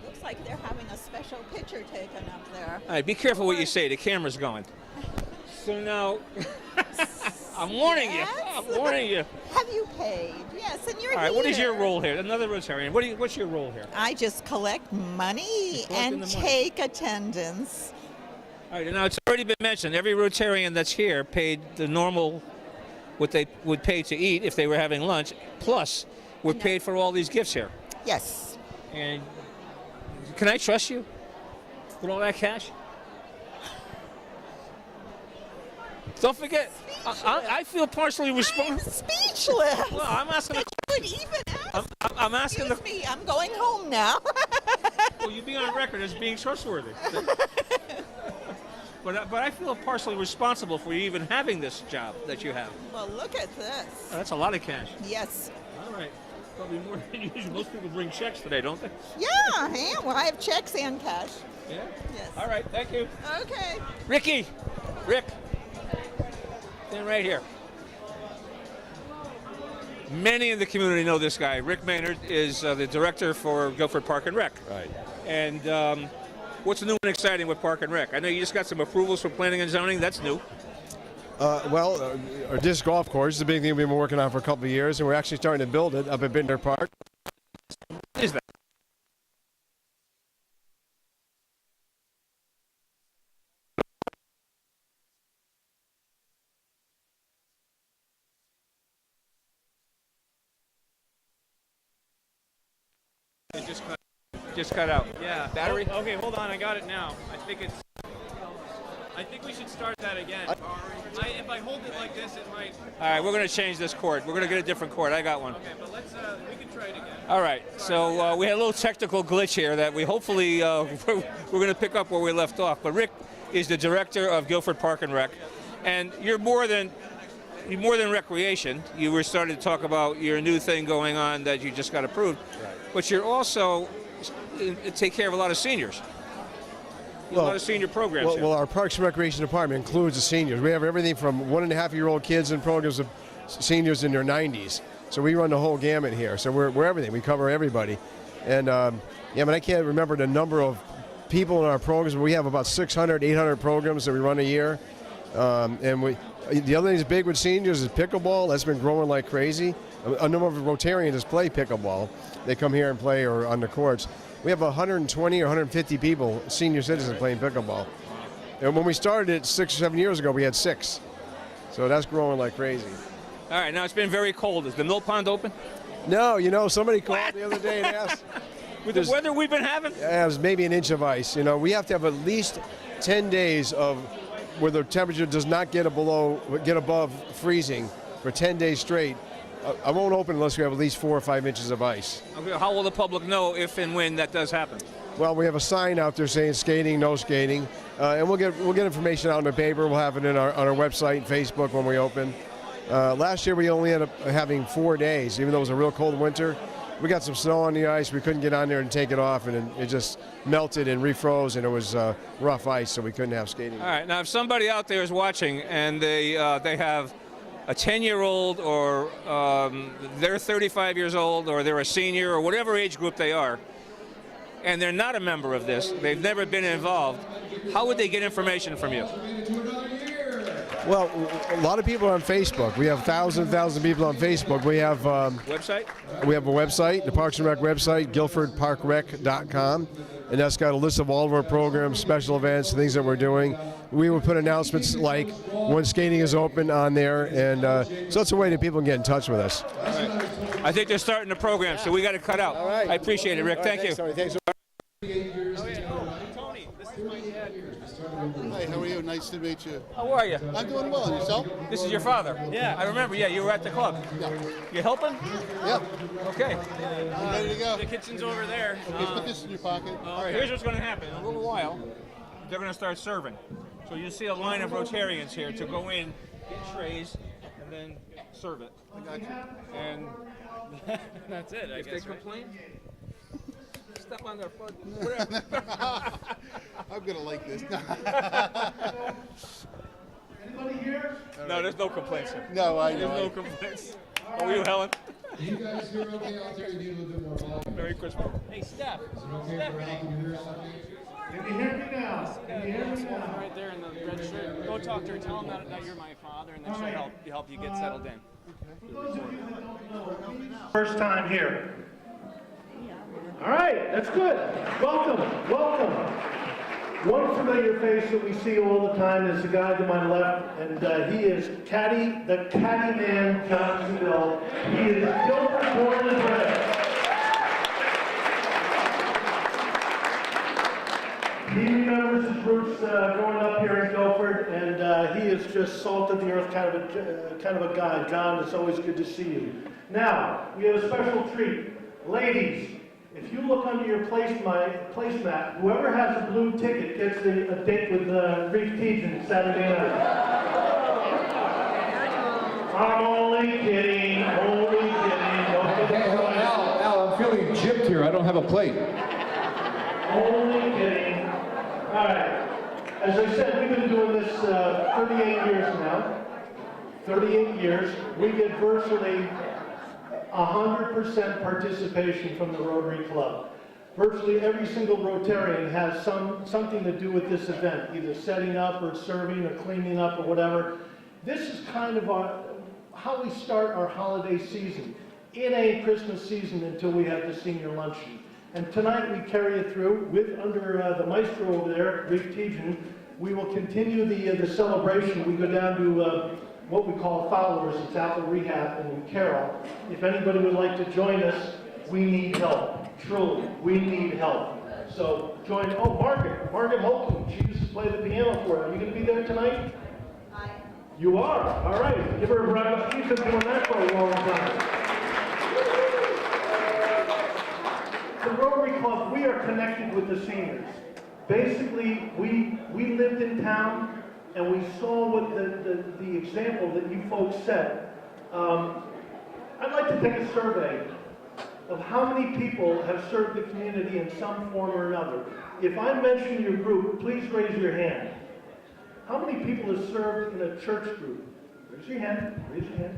Looks like they're having a special picture taken up there. All right, be careful what you say. The camera's going. So now, I'm warning you. I'm warning you. Have you paid? Yes, and you're All right, here. what is your role here? Another Rotarian. What's your role here? I just collect money collecting and the money. take attendance. All right, now it's already been mentioned. Every Rotarian that's here paid the normal, what they would pay to eat if they were having lunch, plus we're paid for all these gifts here. Yes. And can I trust you with all that cash? Don't forget, I feel partially responsible. Speechless. Well, I'm asking a That you would even ask. I'm I'm asking the. Excuse me, I'm going home now. Well, you be on record as being trustworthy. But I feel partially responsible for you even having this job that you have. Well, look at this. Oh, that's a lot of cash. Yes. All right. Probably more than usual. Most people bring checks today, don't they? Yeah, well, I have checks and cash. Yeah? Yes. All right, thank you. Okay. Rick, stand right here. Many in the community know this guy. Rick Maynard is the director for Guilford Park and Rec. Right. And what's new and exciting with Park and Rec? I know you just got some approvals for planning and zoning. That's new. Our disc golf course is a big thing we've been working on for a couple of years, and we're actually starting to build it up at Bittner Park. What is that? It just cut out. Yeah. Battery? Oh, okay, hold on. I got it now. I think we should start that again. If I hold it like this, it might. All right, we're going to change this cord. We're going to get a different cord. I got one. Okay, but we can try it again. All right, so we had a little technical glitch here that we hopefully we're going to pick up where we left off. But Rick is the director of Guilford Park and Rec, and you're more than recreation. You were starting to talk about your new thing going on that you just got approved, Right. but you're also take care of a lot of seniors. A lot of senior programs here. Well, our Parks and Recreation Department includes the seniors. We have everything from 1.5-year-old kids in programs of seniors in their 90s. So we run the whole gamut here. So we're everything. We cover everybody. And I can't remember the number of people in our programs. But we have about 600, 800 programs that we run a year. The other thing that's big with seniors is pickleball. That's been growing like crazy. A number of Rotarians play pickleball. They come here and play or on the courts. We have 120 or 150 people, senior citizens, playing pickleball. And when we started it 6 or 7 years ago, we had 6. So that's growing like crazy. All right, now it's been very cold. Is the mill pond open? No, somebody called the other day and asked. With the weather we've been having? Yeah, it was maybe an inch of ice. We have to have at least 10 days of where the temperature does not get above freezing for 10 days straight. I won't open unless we have at least 4 or 5 inches of ice. Okay, how will the public know if and when that does happen? Well, we have a sign out there saying skating, no skating, and we'll get information out in the paper. We'll have it on our website and Facebook when we open. Last year we only ended up having 4 days, even though it was a real cold winter. We got some snow on the ice. We couldn't get on there and take it off, and it just melted and refroze, and it was rough ice, so we couldn't have skating. All right, now if somebody out there is watching and they have a 10-year-old or they're 35 years old or they're a senior or whatever age group they are, and they're not a member of this, they've never been involved, how would they get information from you? Well, a lot of people are on Facebook. We have thousands people on Facebook. We have website? We have a website, the Parks and Rec website, guilfordparkrec.com, and that's got a list of all of our programs, special events, things that we're doing. We would put announcements like when skating is open on there, and so it's a way that people can get in touch with us. All right. I think they're starting the program, so we got to cut out. All right. I appreciate it, Rick. All right, Thank you. Thanks. Tony, this is my dad. Hi, how are you? Nice to meet you. How are you? I'm doing well. And yourself? This is your father? Yeah. I remember, yeah, you were at the club. Yeah. You helping? Yeah. Okay. I'm ready to go. The kitchen's over there. Okay, put this in your pocket. All right, here's what's going to happen. In a little while, they're going to start serving. So you'll see a line of Rotarians here to go in, get trays, and then serve it. I got you. And That's it, I if guess. they complain, step on their foot, whatever. I'm going to like this. Anybody here? No, there's no complaints, sir. No, I know. There's no complaints. Oh, you, Helen? You guys hear okay out there? You need a little bit more volume. Merry Christmas. Hey, Steph. Is it okay if I can hear something? Can you hear me now? Can you hear me now? Right there in the red shirt. Go talk to her. Tell him that you're my father, and then she'll help you get settled in. First time here. All right, that's good. Welcome. One familiar face that we see all the time is the guy to my left, and he is the caddy man, John Seville. He is Guilford born and bred. He remembers his roots growing up here in Guilford, and he is just salt of the earth kind of a guy. John, it's always good to see you. Now, we have a special treat. Ladies, if you look under your placemat, whoever has a blue ticket gets a date with Reef Tejan Saturday night. I'm only kidding, only kidding. Don't get it wrong. Al, I'm feeling gypped here. I don't have a plate. Only kidding. All right. As I said, we've been doing this 38 years now. 38 years. We get virtually 100% participation from the Rotary Club. Virtually every single Rotarian has something to do with this event, either setting up or serving or cleaning up or whatever. This is kind of how we start our holiday season. It ain't Christmas season until we have the senior luncheon. And tonight we carry it through with under the maestro over there, Reef Tejan. We will continue the celebration. We go down to what we call Fowlers. It's Apple Rehab and Carroll. If anybody would like to join us, we need help. Truly, we need help. So join, Margaret Holton. She used to play the piano for us. Are you going to be there tonight? You are? All right. Give her a round. She's been doing that for a long time. The Rotary Club, we are connected with the seniors. Basically, we lived in town and we saw what the example that you folks set. I'd like to take a survey of how many people have served the community in some form or another. If I mention your group, please raise your hand. How many people have served in a church group? Raise your hand, raise your hand.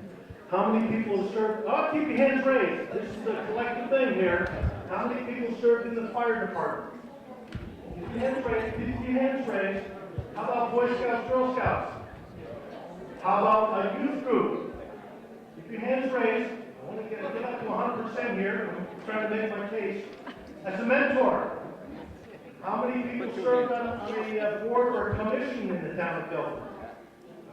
How many people have served? Oh, keep your hands raised. This is a collective thing here. How many people served in the fire department? Keep your hands raised, keep your hands raised. How about Boy Scouts, Girl Scouts? How about a youth group? Keep your hands raised. I want to get up to 100% here. I'm trying to make my case. As a mentor, how many people served on a board or commission in the town of Guilford?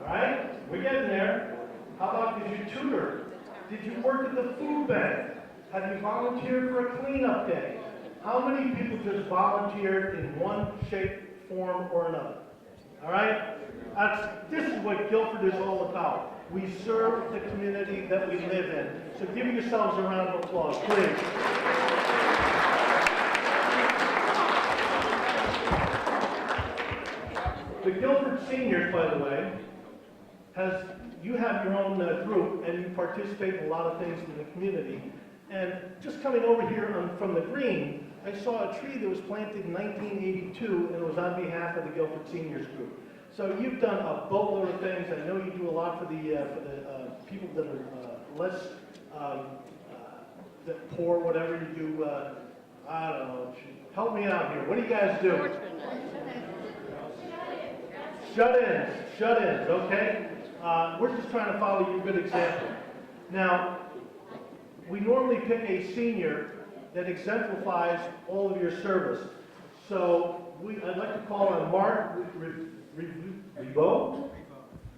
All right, we're getting there. How about did you tutor? Did you work at the food bank? Have you volunteered for a cleanup day? How many people just volunteered in one shape, form, or another? All right? This is what Guilford is all about. We serve the community that we live in. So give yourselves a round of applause, please. The Guilford Seniors, by the way, you have your own group and you participate in a lot of things in the community. And just coming over here from the green, I saw a tree that was planted in 1982 and it was on behalf of the Guilford Seniors group. So you've done a boatload of things. I know you do a lot for the people that are less that poor, whatever you do. I don't know. Help me out here. What do you guys do? Shut-ins, okay? We're just trying to follow your good example. Now, we normally pick a senior that exemplifies all of your service. So I'd like to call on Mark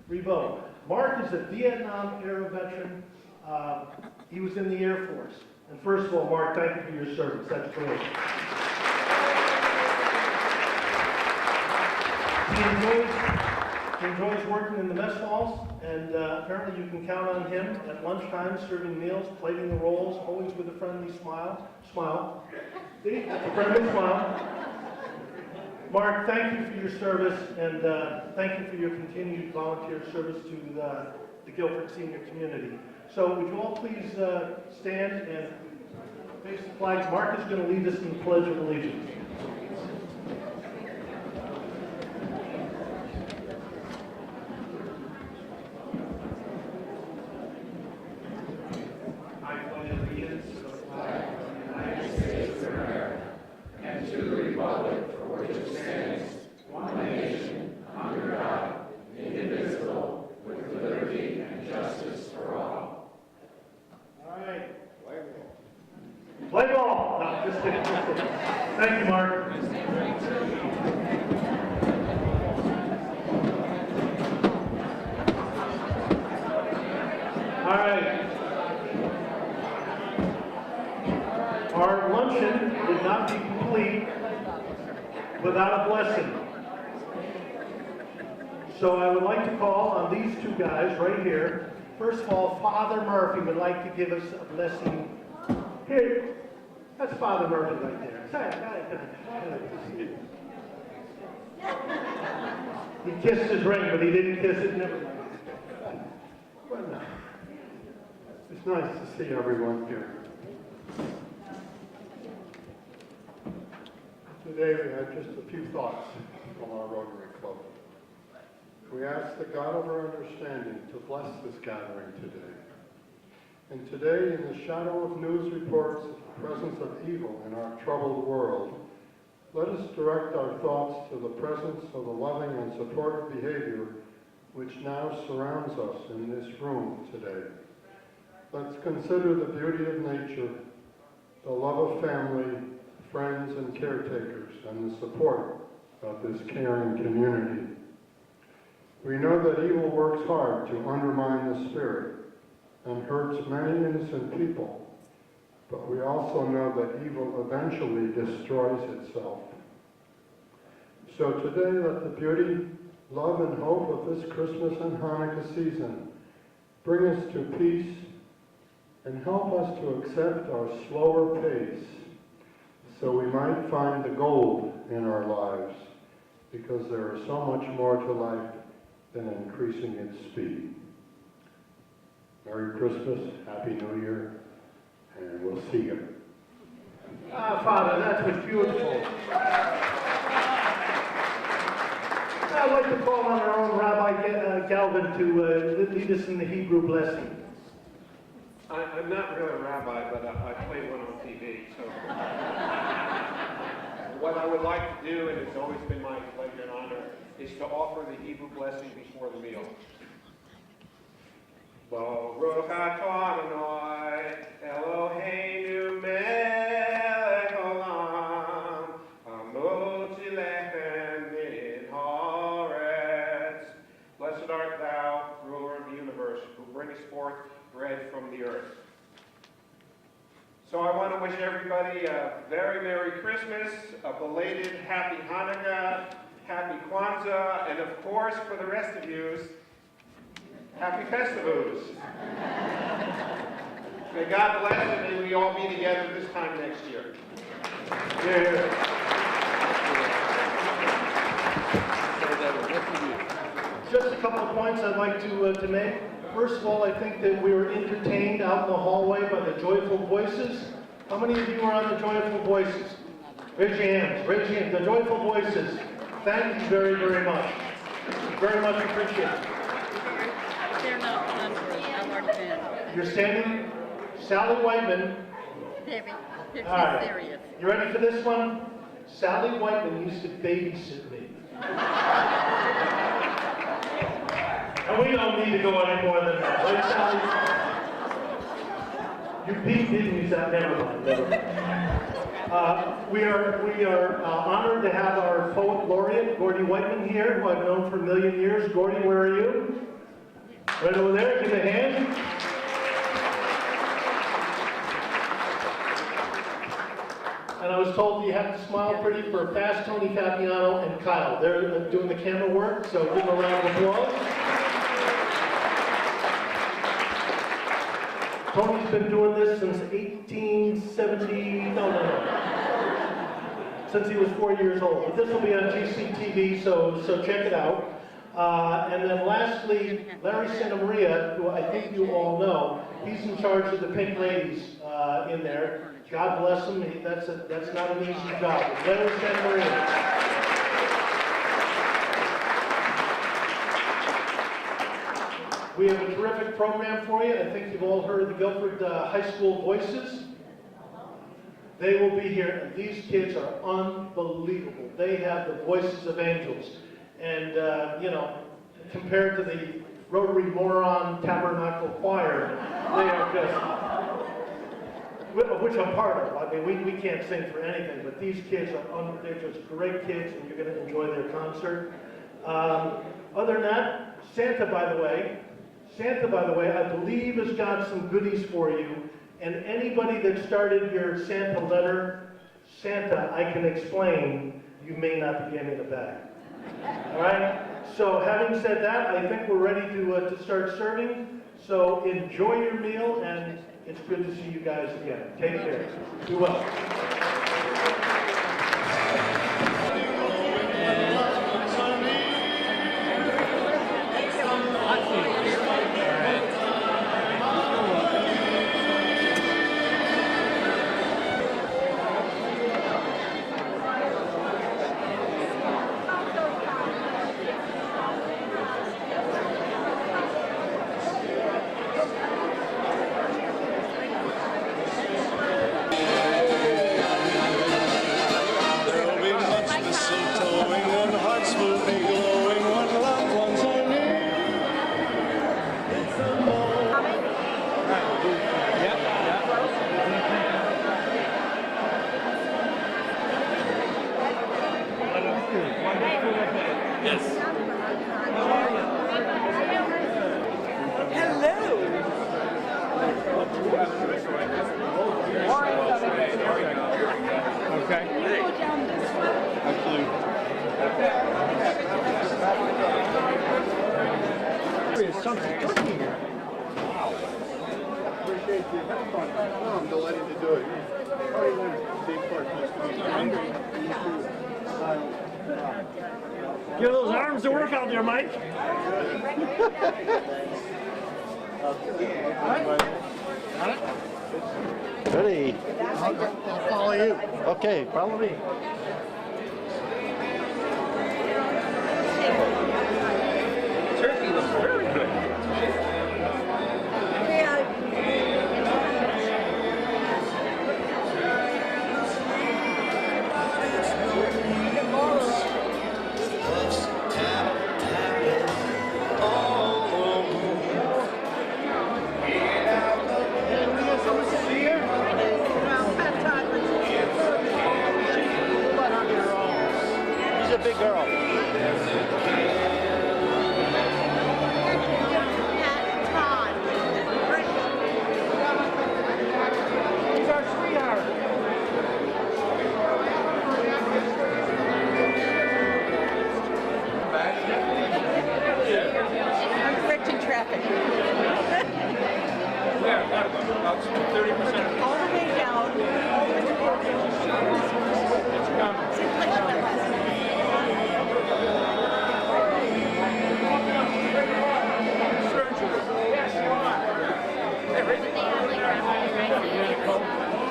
Rebo. Mark is a Vietnam-era veteran. He was in the Air Force. And first of all, Mark, thank you for your service. That's great. He enjoys working in the mess halls, and apparently you can count on him at lunchtime serving meals, plating the rolls, always with a friendly smile. See, that's a friendly smile. Mark, thank you for your service, and thank you for your continued volunteer service to the Guilford senior community. So would you all please stand and face the flag. Mark is going to lead us in the Pledge of Allegiance. Play ball! No, just kidding. Thank you, Mark. All right. Our luncheon would not be complete without a blessing. So I would like to call on these two guys right here. First of all, Father Murphy would like to give us a blessing. Here, That's Father Murphy right there. He kissed his ring, but he didn't kiss it. Never mind. Well, it's nice to see everyone here. Today we had just a few thoughts from our Rotary Club. We ask the God of our understanding to bless this gathering today. And today, in the shadow of news reports of the presence of evil in our troubled world, let us direct our thoughts to the presence of the loving and supportive behavior which now surrounds us in this room today. Let's consider the beauty of nature, the love of family, friends and caretakers, and the support of this caring community. We know that evil works hard to undermine the spirit and hurts many innocent people, but we also know that evil eventually destroys itself. So today, let the beauty, love, and hope of this Christmas and Hanukkah season bring us to peace and help us to accept our slower pace so we might find the gold in our lives, because there is so much more to life than increasing its speed. Merry Christmas, Happy New Year, and we'll see you. Father, that was beautiful. I'd like to call on our own Rabbi Galvin to lead us in the Hebrew blessing. I'm not really a rabbi, but I played one on TV. So what I would like to do, and it's always been my pleasure and honor, is to offer the Hebrew blessing before the meal. Baruch atah Adonai Eloheinu melech olam hamotzi lechem min haaretz. Blessed art thou, ruler of the universe, who bringest forth bread from the earth. So I want to wish everybody a very Merry Christmas, a belated Happy Hanukkah, Happy Kwanzaa, and of course, for the rest of you, Happy Festivus. May God bless, and may we all be together this time next year. Just a couple of points I'd like to make. First of all, I think that we were entertained out in the hallway by the joyful voices. How many of you are on the joyful voices? Raise your hands. Raise your hands. The joyful voices. Thank you very, very much. Very much appreciated. They're not numbers. I'm already been. You're standing? Sally Whiteman. Debbie, All right. serious. You ready for this one? Sally Whiteman used to babysit me. And we don't need to go any more than that, right, Sally? You didn't use that. Never mind. Never mind. We are honored to have our poet laureate, Gordy Whiteman, here, who I've known for a million years. Gordy, where are you? Right over there. Give a hand. And I was told you have to smile pretty for Fast Tony Fabiano and Kyle. They're doing the camera work, so give them a round of applause. Tony's been doing this since 1870, since he was 4 years old. But this will be on GCTV, so check it out. And then lastly, Larry Santamaria, who I think you all know, he's in charge of the Pink Ladies in there. God bless him. That's not an easy job. Larry Santamaria. We have a terrific program for you. I think you've all heard the Guilford High School Voices. They will be here, and these kids are unbelievable. They have the voices of angels. And, compared to the Rotary Moron Tabernacle Choir, they are just, which I'm part of. I mean, we can't sing for anything, but these kids they're just great kids, and you're going to enjoy their concert. Other than that, Santa, by the way, I believe has got some goodies for you. And anybody that started your Santa letter, Santa, I can explain, you may not be getting it back. All right? So having said that, I think we're ready to start serving. So enjoy your meal, and It's good to see you guys again. Take care. Be well. I'm delighted to do it. Give those arms to work out there, Mike. Ready? I'll follow you. Okay, follow me. Turkey looks very good. She's a big girl. He's our sweetheart. I'm correcting traffic. Where? About 30%. All the way down, all the way to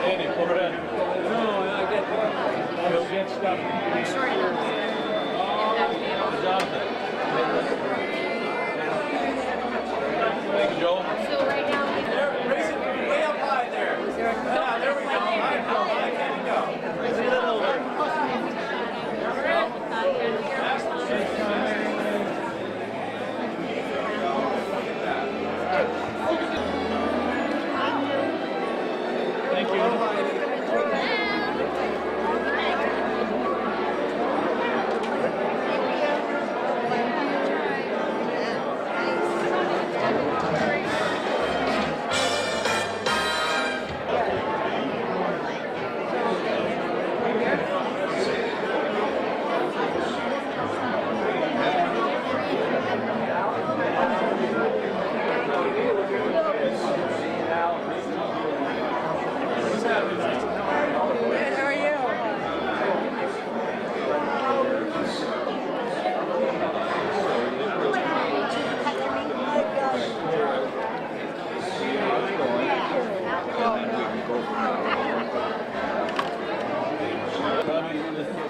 Andy, pour it in. No, I get it. You'll get stuff. I'm sorry. Jonathan. Thank you, Joel. So right now, Raise it way up high there. Yeah, there we go. High can you go? Raise it a little bit. Thank you.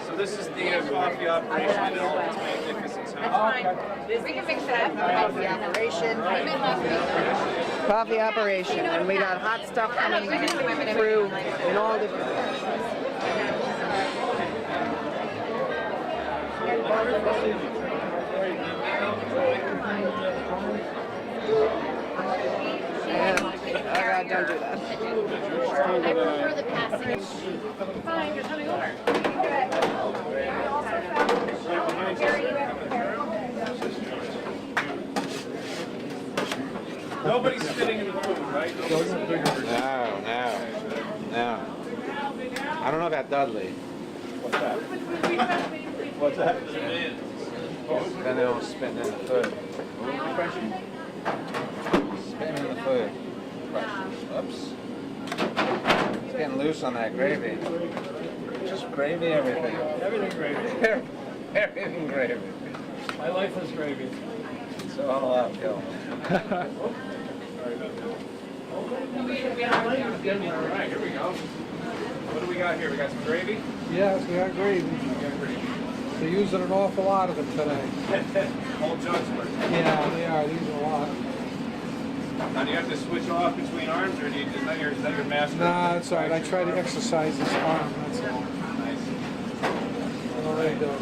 So this is the coffee operation in all its magnificence. that's fine. We can fix that. Coffee operation. Coffee operation, and we got hot stuff coming through in all different. Yeah. Don't do that. I prefer the passing. Fine, you're coming over. Nobody's spitting in the food, right? No. I don't know about Dudley. What's that? What's that? Then they'll spit in the food. Spitting in the food. Oops. It's getting loose on that gravy. Just gravy, everything. Everything gravy. Everything gravy. My life is gravy. It's all uphill. All right, here we go. What do we got here? We got some gravy? Yes, we got gravy. They're using an awful lot of it today. Whole jugs worth. Yeah, they are. These are a lot. Now, do you have to switch off between arms, or is that your master? Nah, it's all right. I try to exercise this arm. That's all. Nice. I'm already doing it.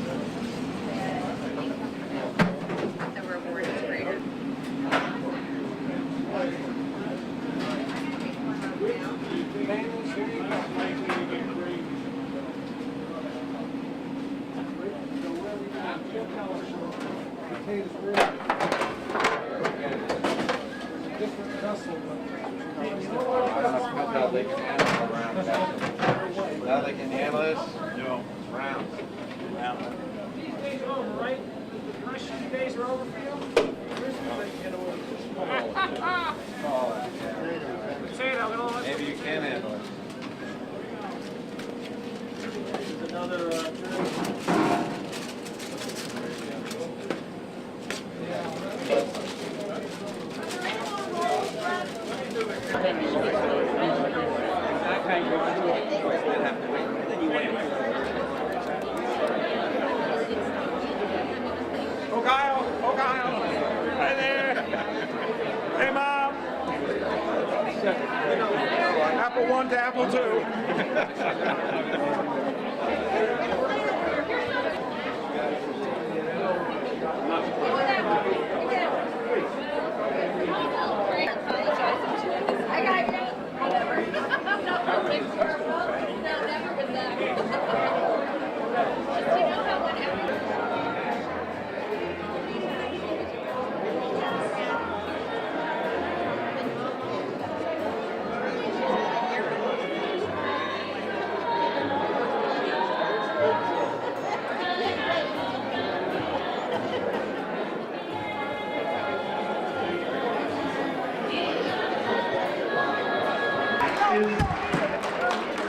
The reward is greater. Different vessel, Now they can handle a round vessel. Now they can handle this? No. It's round. Round. These days are over, right? The crushing days are over for you? Maybe you can handle it. Another Oh, Kyle. Oh, Kyle. Hi there. Hey, Mom. Apple 1 to Apple 2.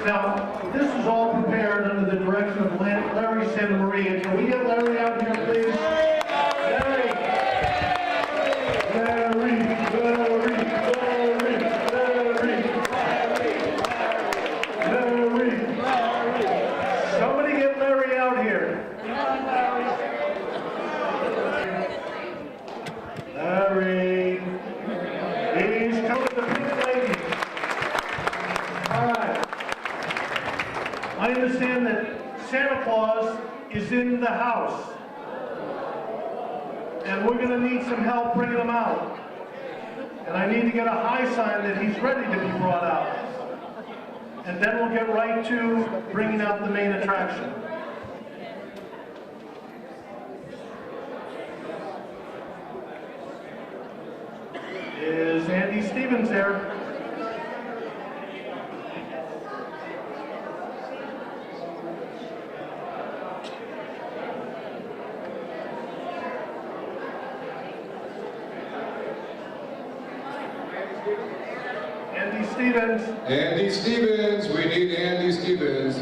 Now, this is all prepared under the direction of Larry Santa Maria. Can we get Larry out here, please? Larry! Larry! Larry! Larry! Larry! Larry! Somebody get Larry out here. Larry! He's coming to the pink lady. All right. I understand that Santa Claus is in the house, and we're going to need some help bringing him out. And I need to get a high sign that he's ready to be brought out. And then we'll get right to bringing out the main attraction. Is Andy Stevens there? Andy Stevens. Andy Stevens, we need Andy Stevens.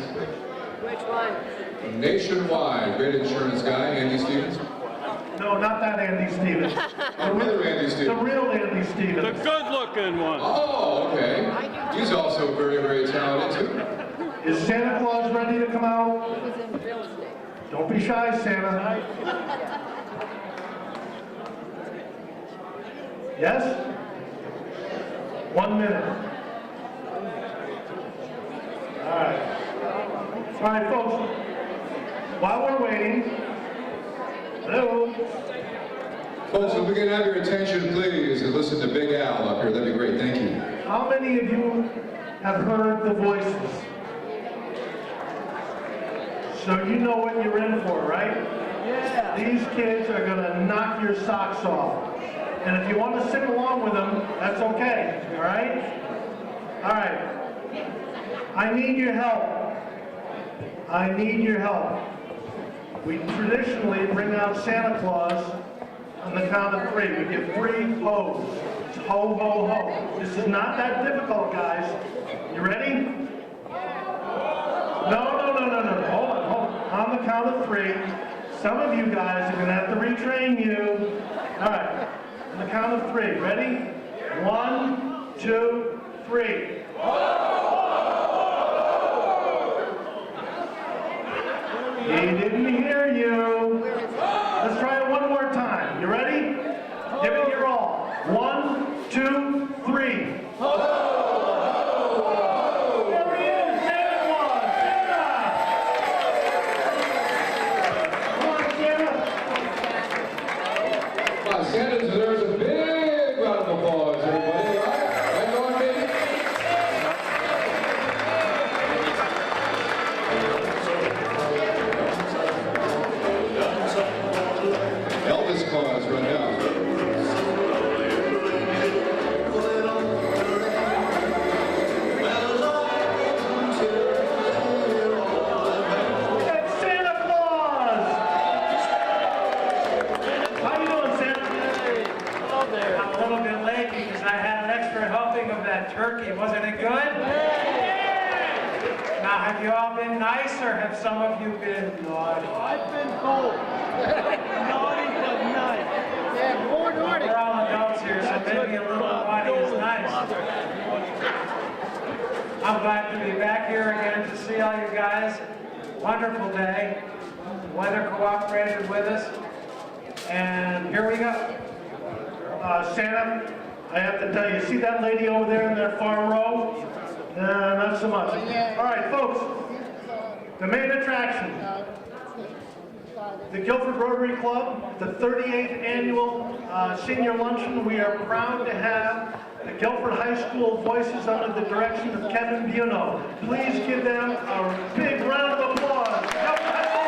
Which one? Nationwide, great insurance guy, Andy Stevens. No, not that Andy Stevens. Another Andy Stevens. The real Andy Stevens. The good-looking one. Oh, okay. He's also very, very talented too. Is Santa Claus ready to come out? Don't be shy, Santa. Yes? 1 minute. All right. All right, folks. While we're waiting, hello. Folks, if we can have your attention, please, and listen to Big Al up here, that'd be great. Thank you. How many of you have heard the voices? So you know what you're in for, right? Yeah. These kids are going to knock your socks off. And if you want to sing along with them, that's okay, all right? All right. I need your help. I need your help. We traditionally bring out Santa Claus on the count of 3. We give 3 O's. It's ho, ho, ho. This is not that difficult, guys. You ready? No. Hold on. On the count of 3. Some of you guys are going to have to retrain you. All right. On the count of 3. Ready? 1, 2, 3. He didn't hear you. Let's try it one more time. You ready? Give it your all. 1, 2, 3. There he is, Santa Claus. Santa! Come on, Santa. Come on, Santa deserves a big round of applause, everybody. Right on, baby. Elvis Claus right now. It's Santa Claus! How you doing, Santa? Hello there. I'm a little bit late because I had an extra helping of that turkey. Wasn't it good? Now, have you all been nice or have some of you been naughty? I've been cold. Naughty but nice. Yeah, more naughty. We're all adults here, so maybe a little naughty is nice. I'm glad to be back here again to see all you guys. Wonderful day. The weather cooperated with us. And here we go. Santa, I have to tell you, see that lady over there in that far row? Not so much. All right, folks, the main attraction, the Guilford Rotary Club, the 38th annual senior luncheon. We are proud to have the Guilford High School Voices under the direction of Kevin Buno. Please give them a big round of applause. Guilford High School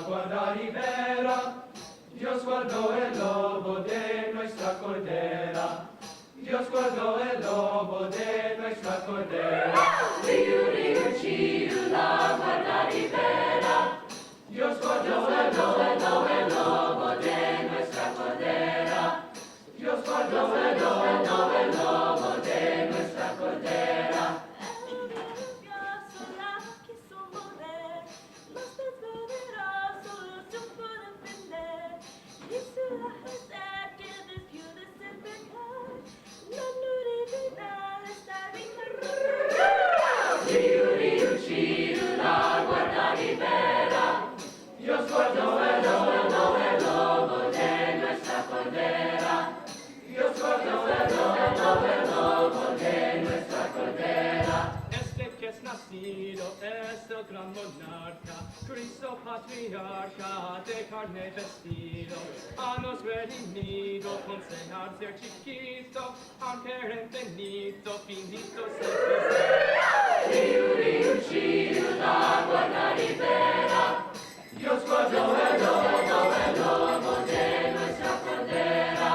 guardar y verá. Dios guardó el lobo de nuestra cordera. Dios guardó el lobo de nuestra cordera. Río, río, chiu, la guardar y verá. Dios guardó el lobo de nuestra cordera. Dios guardó el lobo de nuestra cordera. Río, río, chiu, la guarda y verá. Dios guardó el lobo de nuestra cordera. Dios guardó el lobo de nuestra cordera. Este que es nacido es el gran monarca, Cristo patriarca, de carne vestido, a nos redimido, con cenar ser chiquito, aunque entenido, finito se Río, río, chiu, la guarda y verá. Dios guardó el lobo de nuestra cordera.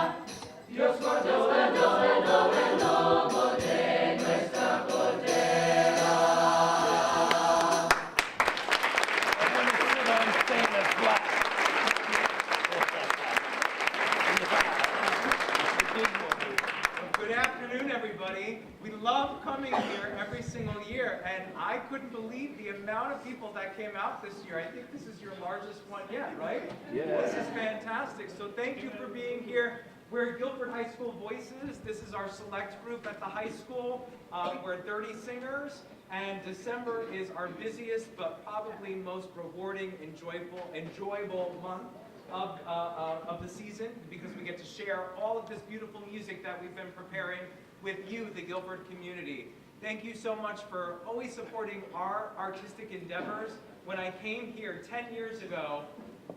Dios guardó el lobo de nuestra cordera. Good afternoon, everybody. We love coming here every single year, and I couldn't believe the amount of people that came out this year. I think this is your largest one yet, right? Yeah. This is fantastic. So thank you for being here. We're Guilford High School Voices. This is our select group at the high school. We're 30 singers, and December is our busiest but probably most rewarding, enjoyable month of the season, because we get to share all of this beautiful music that we've been preparing with you, the Guilford community. Thank you so much for always supporting our artistic endeavors. When I came here 10 years ago,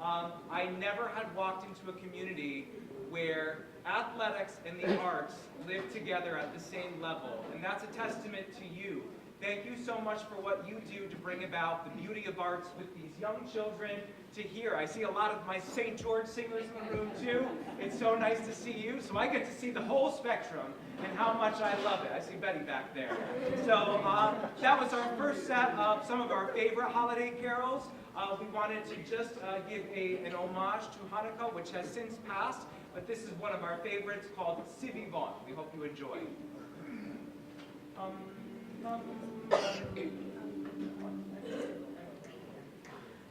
I never had walked into a community where athletics and the arts live together at the same level, and that's a testament to you. Thank you so much for what you do to bring about the beauty of arts with these young children to here. I see a lot of my St. George singers in the room too. It's so nice to see you. So I get to see the whole spectrum and how much I love it. I see Betty back there. So that was our first set of some of our favorite holiday carols. We wanted to just give an homage to Hanukkah, which has since passed, but this is one of our favorites called Si Vivant. We hope you enjoy.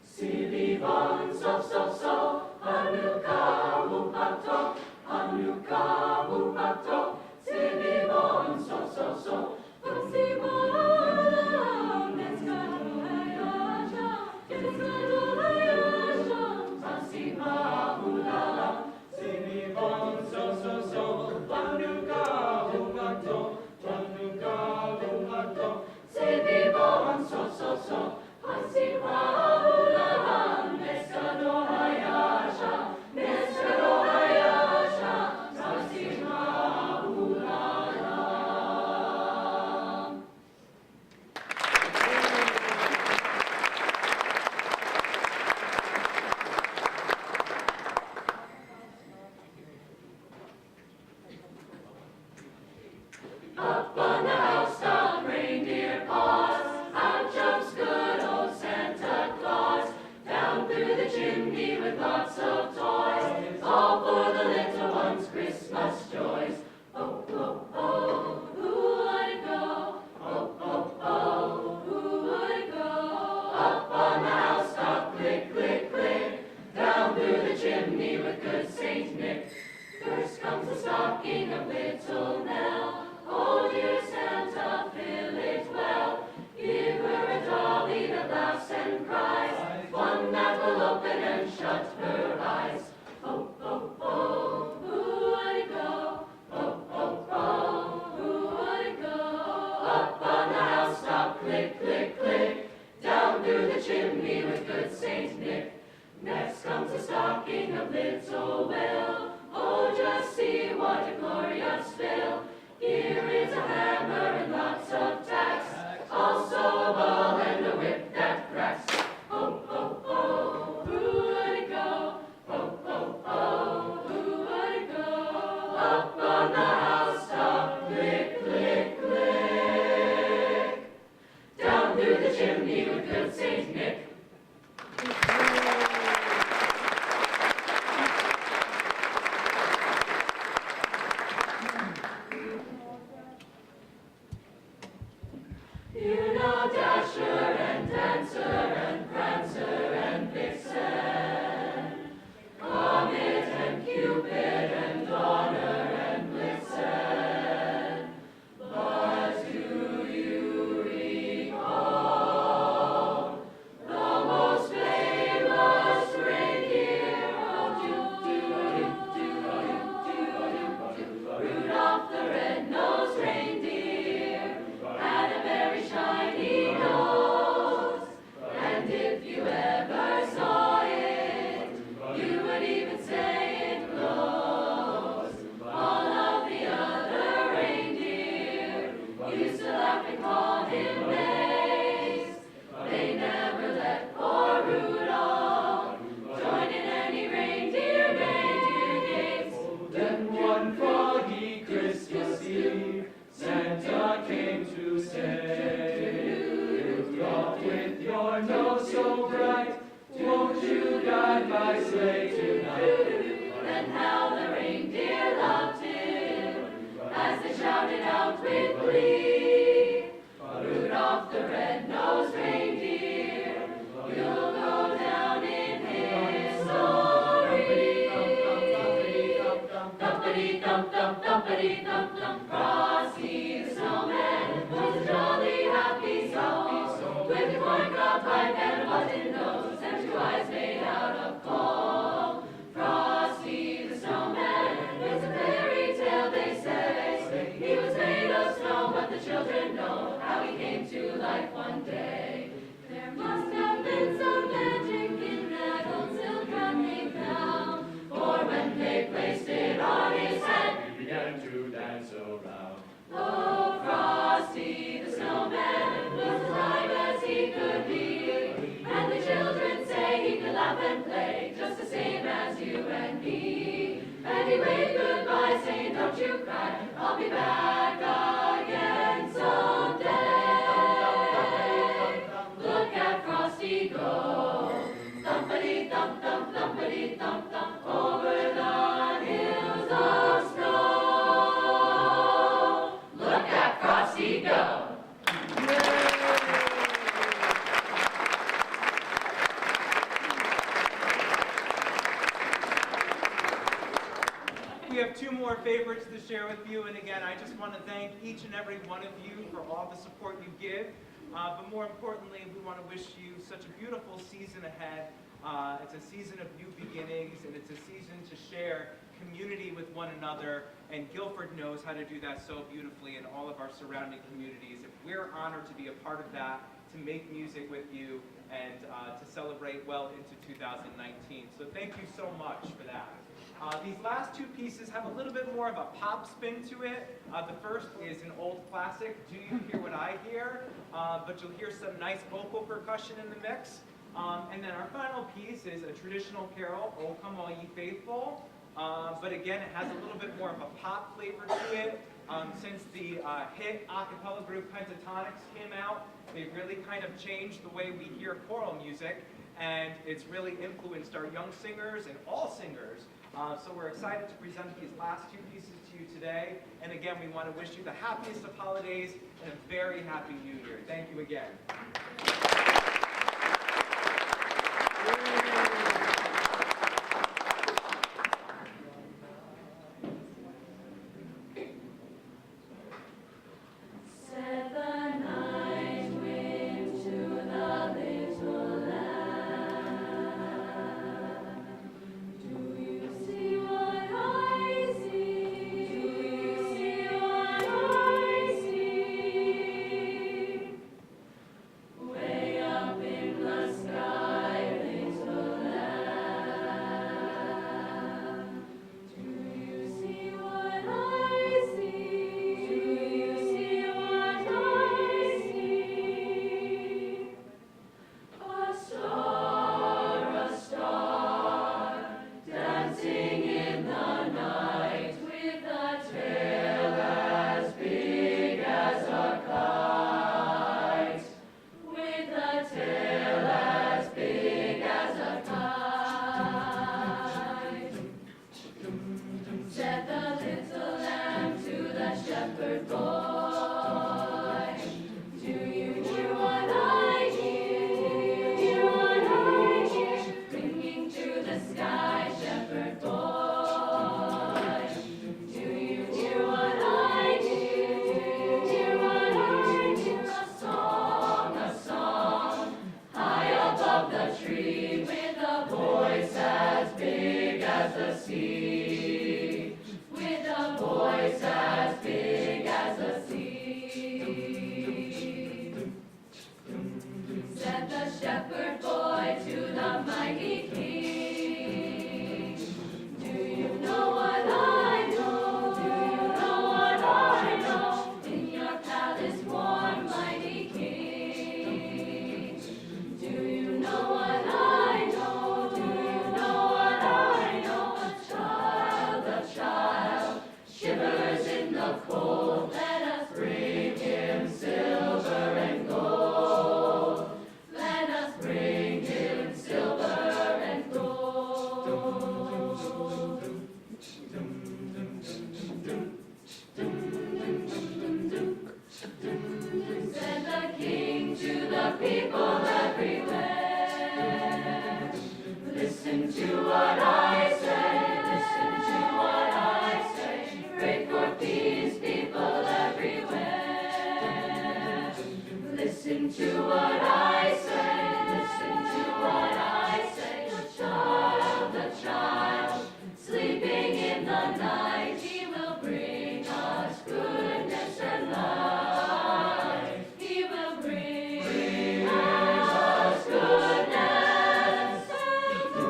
Si vivant, so, Hanukkah, Wupato, Hanukkah, Wupato, si vivant, so, Pasivan, Neskadohayasha, Pasiva, Hulala, si vivant, so, Hanukkah, Wupato, Hanukkah, Wupato, si vivant, so, Pasiva, Up on the housetop, reindeer paws, out jumps good old Santa Claus, down through the chimney with lots of toys, all for the little ones' Christmas joys. Oh, oh, oh, who would go? Oh, oh, oh, who would go? Up on the housetop, click, click, click, down through the chimney with good Saint Nick. First comes the stocking of little Nell. Oh, dear Santa. out with glee. Rudolph the red-nosed reindeer, you'll go down in history. Thumpity-thump-thump, thumpity-thump-thump, Frosty the snowman was a jolly happy soul, with a corncob pipe and a button nose, and 2 eyes made out of coal. Frosty the snowman is a fairy tale, they say. He was made of snow, but the children know how he came to life one day. There must have been some magic in that old silk drum they found, for when they placed it on his head, he began to dance around. Oh, Frosty the snowman was as light as he could be, and the children say he could laugh and play just the same as you and me. And he waved goodbye, saying, don't you cry, I'll be back again someday. Look at Frosty go, thumpity-thump-thump, thumpity-thump-thump, over the hills of snow. Look at Frosty go. We have 2 more favorites to share with you, and again, I just want to thank each and every one of you for all the support you give, but more importantly, we want to wish you such a beautiful season ahead. It's a season of new beginnings, and it's a season to share community with one another, and Guilford knows how to do that so beautifully in all of our surrounding communities. And we're honored to be a part of that, to make music with you, and to celebrate well into 2019. So thank you so much for that. These last 2 pieces have a little bit more of a pop spin to it. The first is an old classic, Do You Hear What I Hear? But you'll hear some nice vocal percussion in the mix. And then our final piece is a traditional carol, O Come All Ye Faithful. But again, it has a little bit more of a pop flavor to it. Since the hit a cappella group Pentatonics came out, they've really kind of changed the way we hear choral music, and it's really influenced our young singers and all singers. So we're excited to present these last 2 pieces to you today. And again, we want to wish you the happiest of holidays and a very happy New Year. Thank you again. Said the night wind to the little lamb, do you see what I see? Do you see what I see? Way up in the sky, little lamb. Do you see what I see? Do you see what I see? A star, dancing in the night with a tail as big as a kite. With a tail as big as a kite. Said the little lamb to the shepherd boy, do you hear what I hear? Do you hear what I hear? Ringing to the sky, shepherd boy. Do you hear what I hear? Do you hear what I hear? A song, high above the tree, with a voice as big as the sea. With a voice as big as the sea. Listen to what I say. Listen to what I say. The child, sleeping in the night. He will bring us goodness and light. He will bring us goodness and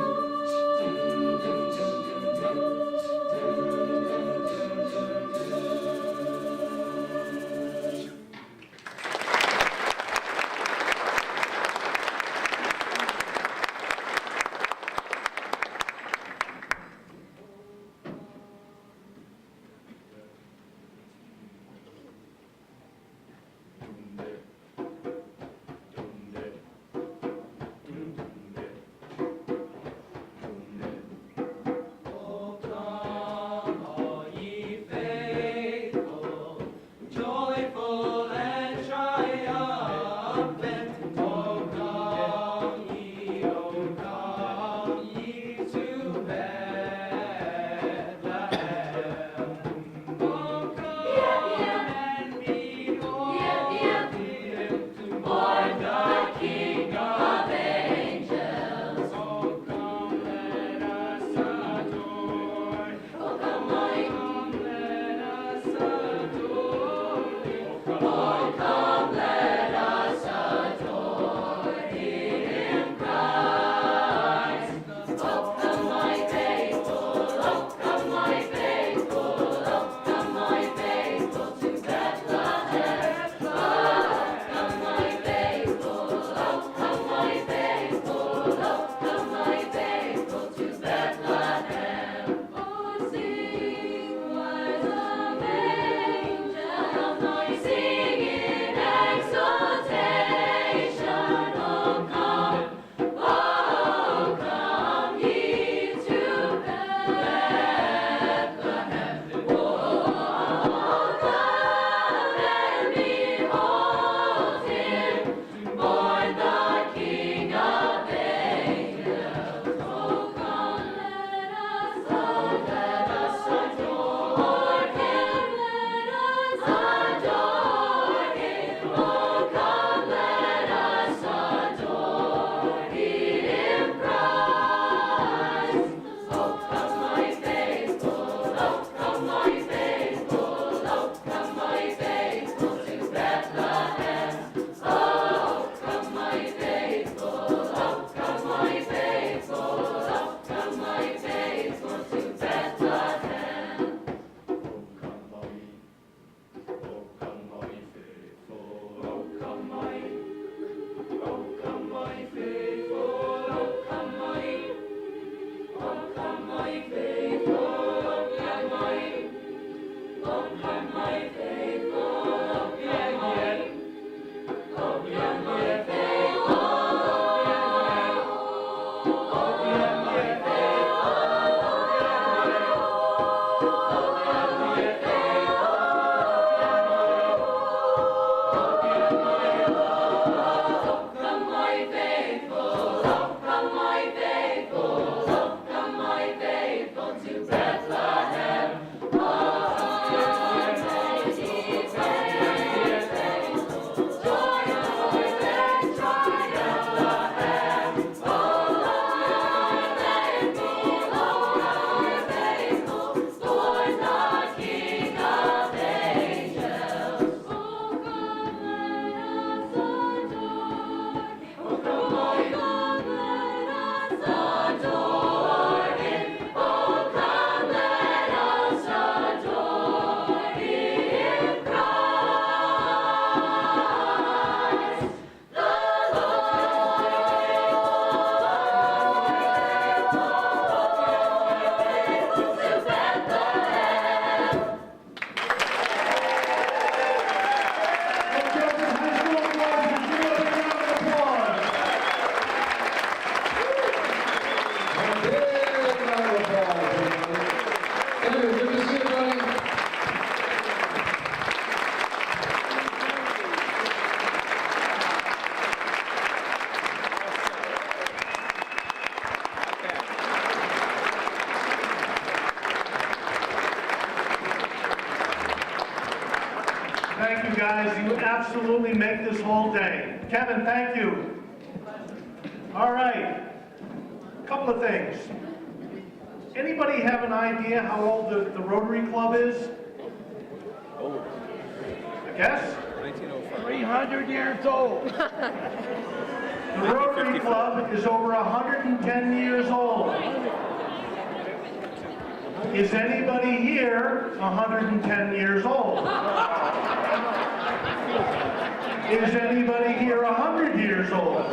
Thank you, guys. You absolutely make this whole day. Kevin, thank you. All right. A couple of things. Anybody have an idea how old the Rotary Club is? I guess? 300 years old. The Rotary Club is over 110 years old. Is anybody here 110 years old? Is anybody here 100 years old?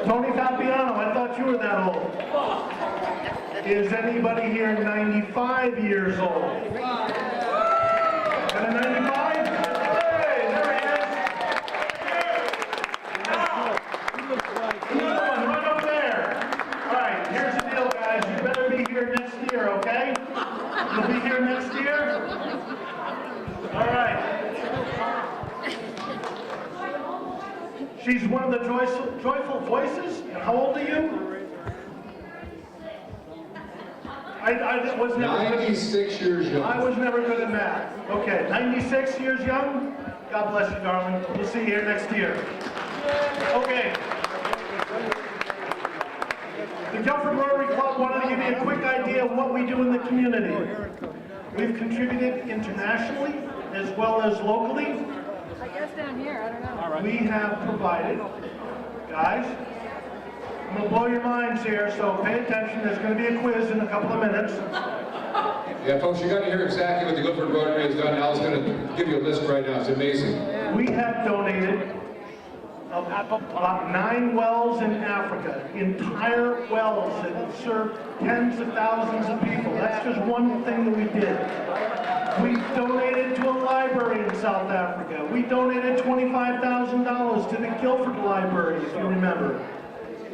Tony Fabiano, I thought you were that old. Is anybody here 95 years old? Got a 95? Hey, there he is. Another one, right up there. All right, here's the deal, guys. You better be here next year, okay? You'll be here next year? All right. She's one of the joyful voices. And how old are you? I was never 96 years young. I was never good at math. Okay, 96 years young? God bless you, darling. We'll see you here next year. Okay. The Guilford Rotary Club wanted to give you a quick idea of what we do in the community. We've contributed internationally as well as locally. I guess down here, I don't know. We have provided, guys, I'm going to blow your minds here, so pay attention. There's going to be a quiz in a couple of minutes. Yeah, folks, you got to hear exactly what the Guilford Rotary has done. Al's going to give you a list right now. It's amazing. We have donated about 9 wells in Africa, entire wells that have served tens of thousands of people. That's just one thing that we did. We donated to a library in South Africa. We donated $25,000 to the Guilford Library, if you remember.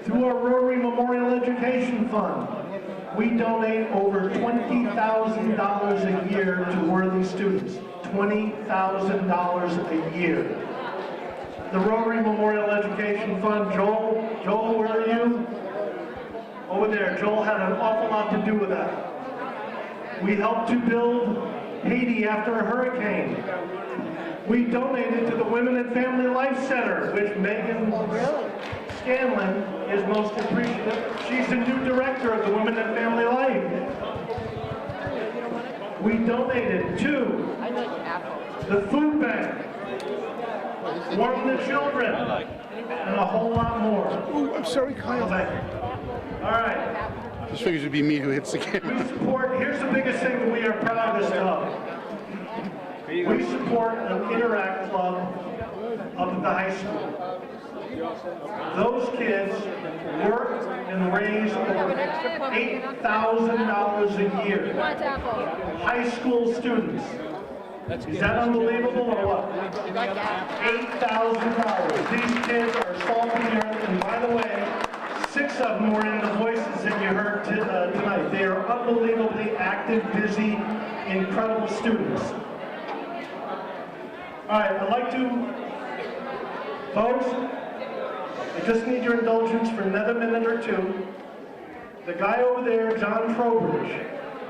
Through our Rotary Memorial Education Fund, we donate over $20,000 a year to worthy students. $20,000 a year. The Rotary Memorial Education Fund, Joel, where are you? Over there. Joel had an awful lot to do with that. We helped to build Haiti after a hurricane. We donated to the Women and Family Life Center, which Megan Scanlon is most appreciative. She's the new director of the Women and Family Life. We donated to the food bank, warming the children, and a whole lot more. Ooh, I'm sorry, Kyle. All right. Just figures it'd be me who hits the camera. We support, here's the biggest thing that we are proudest of. We support an Interact Club up at the high school. Those kids work and raise over $8,000 a year. High school students. Is that unbelievable or what? $8,000. These kids are salt of the earth, and by the way, 6 of them were in the voices that you heard tonight. They are unbelievably active, busy, incredible students. All right, I'd like to, folks, I just need your indulgence for another minute or two. The guy over there, John Trowbridge,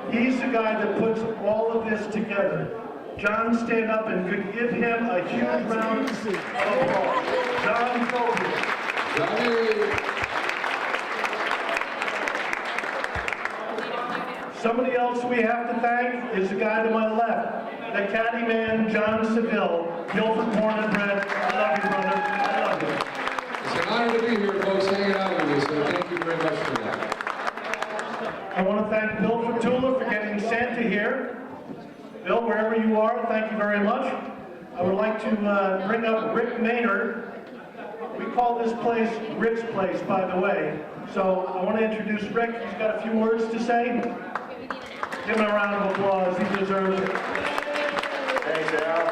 he's the guy that puts all of this together. John, stand up and could give him a huge round of applause. John Trowbridge. Johnny. Somebody else we have to thank is the guy to my left, the caddy man, John Seville, Guilford born and bred. I love you, brother. I love you. It's an honor to be here, folks, hanging out with you, so thank you very much for that. I want to thank Bill Fatula for getting Santa here. Bill, wherever you are, thank you very much. I would like to bring up Rick Maynard. We call this place Rick's Place, by the way. So I want to introduce Rick. He's got a few words to say. Give him a round of applause. He deserves it. Thanks, Al.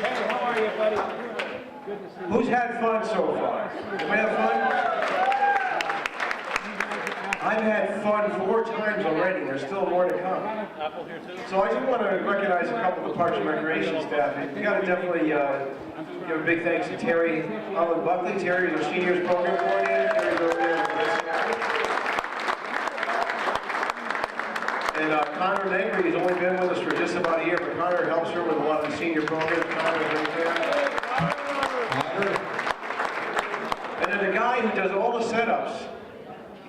Hey, how are you, buddy? Good to see you. Who's had fun so far? Did we have fun? I've had fun 4 times already. There's still more to come. So I just want to recognize a couple of the Parks and Recreation staff. We got to definitely give a big thanks to Terry Allen Buckley. Terry is our seniors program coordinator. Terry's over there in Cincinnati. And Connor Langry has only been with us for just about a year, but Connor helps her with a lot of the senior programs. Connor right there. And then the guy who does all the setups,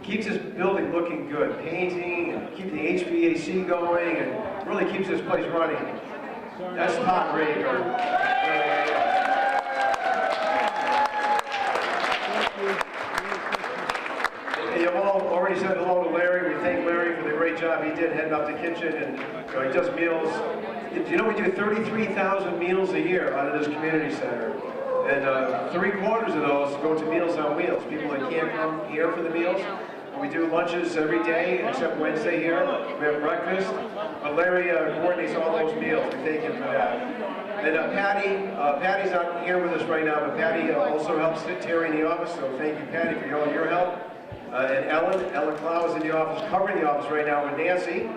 keeps this building looking good, painting, and keeps the HVAC going, and really keeps this place running. That's Todd Ray. You've all already said hello to Larry. We thank Larry for the great job he did heading up the kitchen, and he does meals. You know, we do 33,000 meals a year out of this community center. And 3/4 of those go to Meals on Wheels. People that can't come here for the meals. We do lunches every day, except Wednesday here. We have breakfast. But Larry coordinates all those meals. We thank him for that. And Patty's not here with us right now, but Patty also helps Terry in the office. So thank you, Patty, for all your help. And Ellen Clow is in the office, covering the office right now with Nancy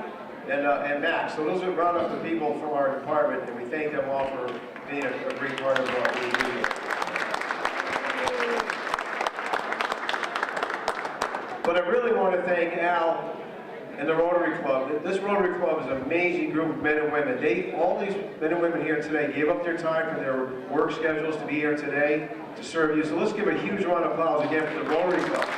and Max. So those are round up the people from our department, and we thank them all for being a great part of what we do. But I really want to thank Al and the Rotary Club. This Rotary Club is an amazing group of men and women. All these men and women here today gave up their time from their work schedules to be here today to serve you. So let's give a huge round of applause again for the Rotary Club.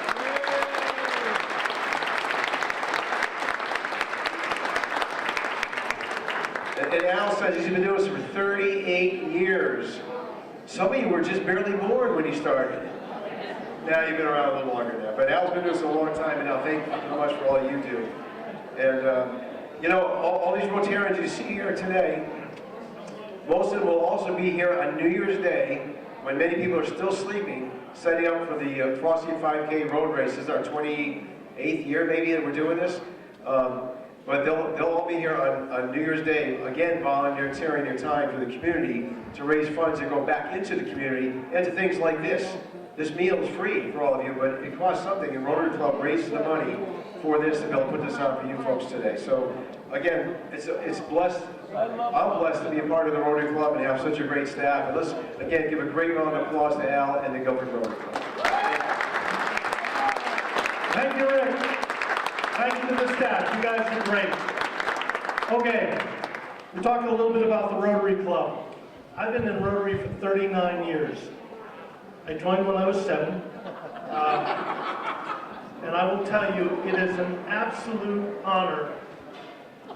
And Al says he's been doing this for 38 years. Some of you were just barely born when he started. Now you've been around a little longer now. But Al's been doing this a long time, and Al, thank you so much for all you do. And, you know, all these Rotarians you see here today, most of them will also be here on New Year's Day, when many people are still sleeping, setting up for the Frosty 5K road race. This is our 28th year, maybe, that we're doing this. But they'll all be here on New Year's Day, again, volunteering their time for the community to raise funds and go back into the community and to things like this. This meal is free for all of you, but it costs something, and Rotary Club raises the money for this to be able to put this on for you folks today. So, again, it's blessed. I'm blessed to be a part of the Rotary Club and have such a great staff. And let's, again, give a great round of applause to Al and the Guilford Rotary Club. Thank you, Rick. Thank you to the staff. You guys are great. Okay, we're talking a little bit about the Rotary Club. I've been in Rotary for 39 years. I joined when I was 7. And I will tell you, it is an absolute honor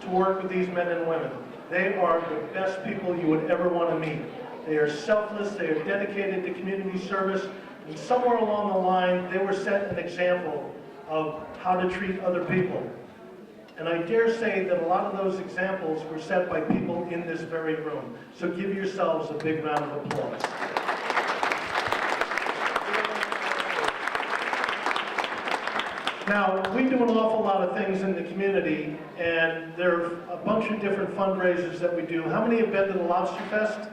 to work with these men and women. They are the best people you would ever want to meet. They are selfless, they are dedicated to community service, and somewhere along the line, they were set an example of how to treat other people. And I dare say that a lot of those examples were set by people in this very room. So give yourselves a big round of applause. Now, we do an awful lot of things in the community, and there are a bunch of different fundraisers that we do. How many have been to the Lobster Fest?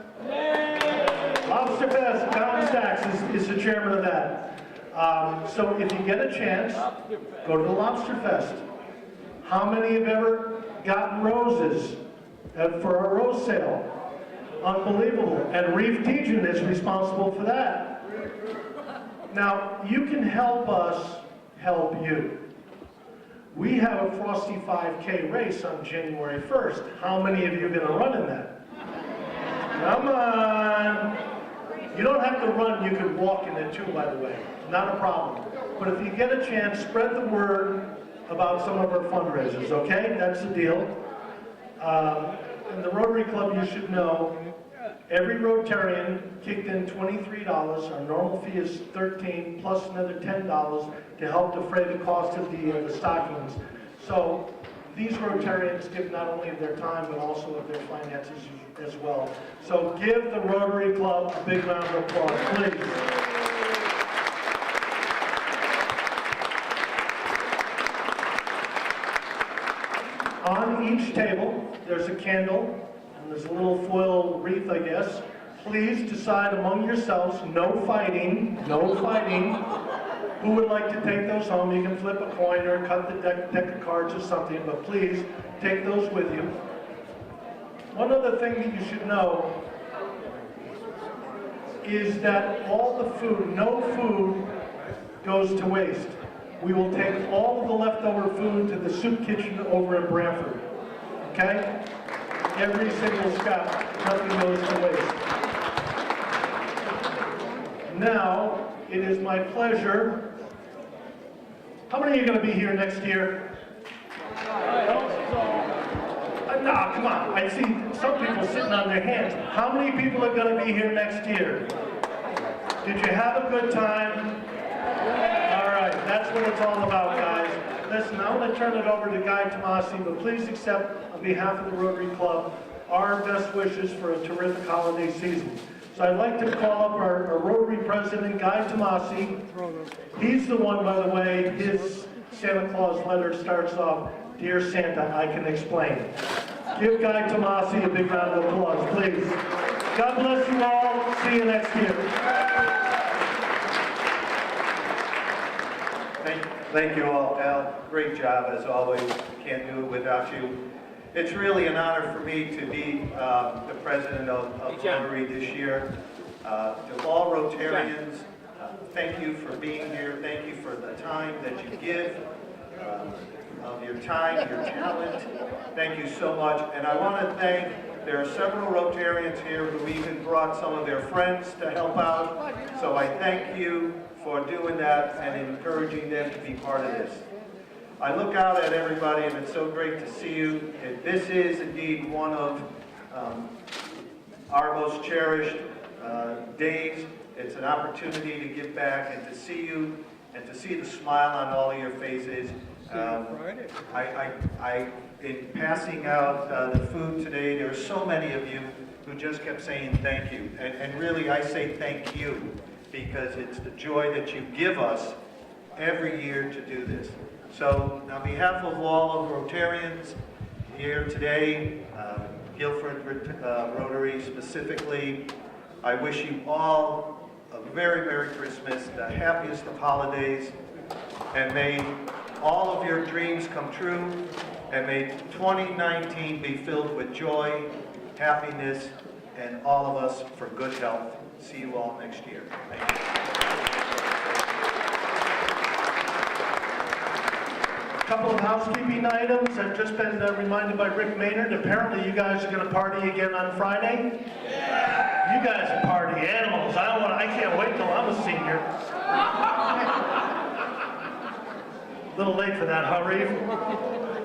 Lobster Fest, Tom Stacks is the chairman of that. So if you get a chance, go to the Lobster Fest. How many have ever gotten roses for our rose sale? Unbelievable. And Reef Tejan is responsible for that. Now, you can help us help you. We have a Frosty 5K race on January 1st. How many of you are going to run in that? Come on. You don't have to run, you can walk in it too, by the way. Not a problem. But if you get a chance, spread the word about some of our fundraisers, okay? That's the deal. And the Rotary Club, you should know, every Rotarian kicked in $23. Our normal fee is $13 plus another $10 to help defray the cost of the stockings. So these Rotarians give not only of their time, but also of their finances as well. So give the Rotary Club a big round of applause, please. On each table, there's a candle, and there's a little foil wreath, I guess. Please decide among yourselves, no fighting, who would like to take those home. You can flip a coin or cut the deck of cards or something, but please take those with you. One other thing that you should know is that all the food, no food goes to waste. We will take all of the leftover food to the soup kitchen over at Brantford, okay? Every single scrap, nothing goes to waste. Now, it is my pleasure. How many are going to be here next year? Nah, come on. I see some people sitting on their hands. How many people are going to be here next year? Did you have a good time? All right, that's what it's all about, guys. Listen, I'm going to turn it over to Guy Tomasi, but please accept, on behalf of the Rotary Club, our best wishes for a terrific holiday season. So I'd like to call up our Rotary President, Guy Tomasi. He's the one, by the way, his Santa Claus letter starts off, "Dear Santa, I can explain." Give Guy Tomasi a big round of applause, please. God bless you all. See you next year. Thank you all, Al. Great job, as always. Can't do it without you. It's really an honor for me to be the president of Rotary this year. To all Rotarians, thank you for being here. Thank you for the time that you give, of your time, your talent. Thank you so much. And I want to thank, there are several Rotarians here who even brought some of their friends to help out. So I thank you for doing that and encouraging them to be part of this. I look out at everybody and it's so great to see you. And this is indeed one of our most cherished days. It's an opportunity to give back and to see you and to see the smile on all of your faces. In passing out the food today, there are so many of you who just kept saying thank you. And really, I say thank you because it's the joy that you give us every year to do this. So, on behalf of all of Rotarians here today, Guilford Rotary specifically, I wish you all a very Merry Christmas, the happiest of holidays, and may all of your dreams come true, and may 2019 be filled with joy, happiness, and all of us for good health. See you all next year. Thank you. Couple of housekeeping items. I've just been reminded by Rick Maynard. Apparently you guys are going to party again on Friday. Yeah. You guys are party animals. I can't wait till I'm a senior. A little late for that, huh, Reeve?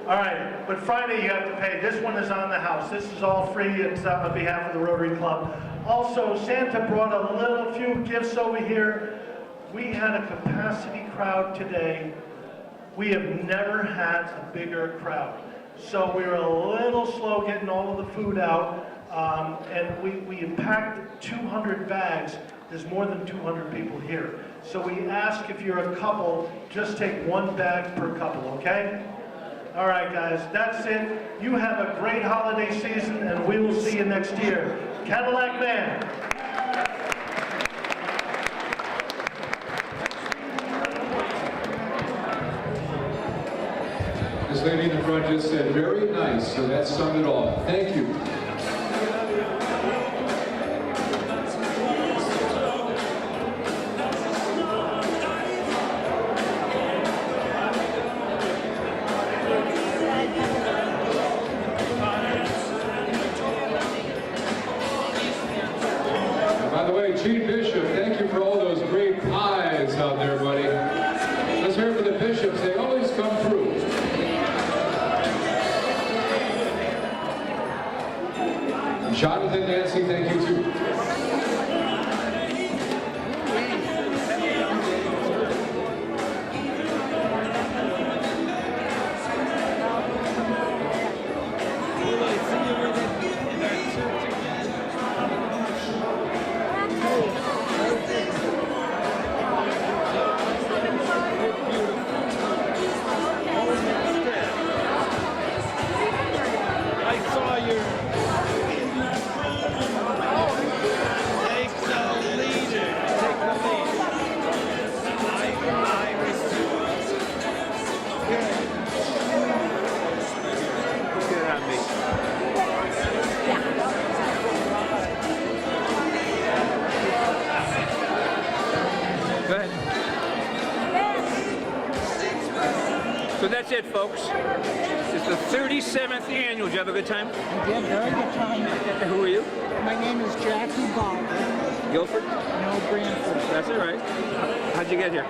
All right, but Friday you have to pay. This one is on the house. This is all free. It's on behalf of the Rotary Club. Also, Santa brought a few gifts over here. We had a capacity crowd today. We have never had a bigger crowd. So we were a little slow getting all of the food out, and we packed 200 bags. There's more than 200 people here. So we ask if you're a couple, just take one bag per couple, okay? All right, guys, that's it. You have a great holiday season, and we will see you next year. Cadillac Band. This lady in the front just said, very nice, so that summed it all. Thank you. And by the way, Chief Bishop, thank you for all those great pies out there, buddy. Let's hear it for the bishops. They always come through. Jonathan, Nancy, thank you too. I saw your it, folks. It's the 37th annual. Did you have a good time? I did, very good time. And who are you? My name is Jackie Bach. Guilford? No, Brantford. That's all right. How'd you get here?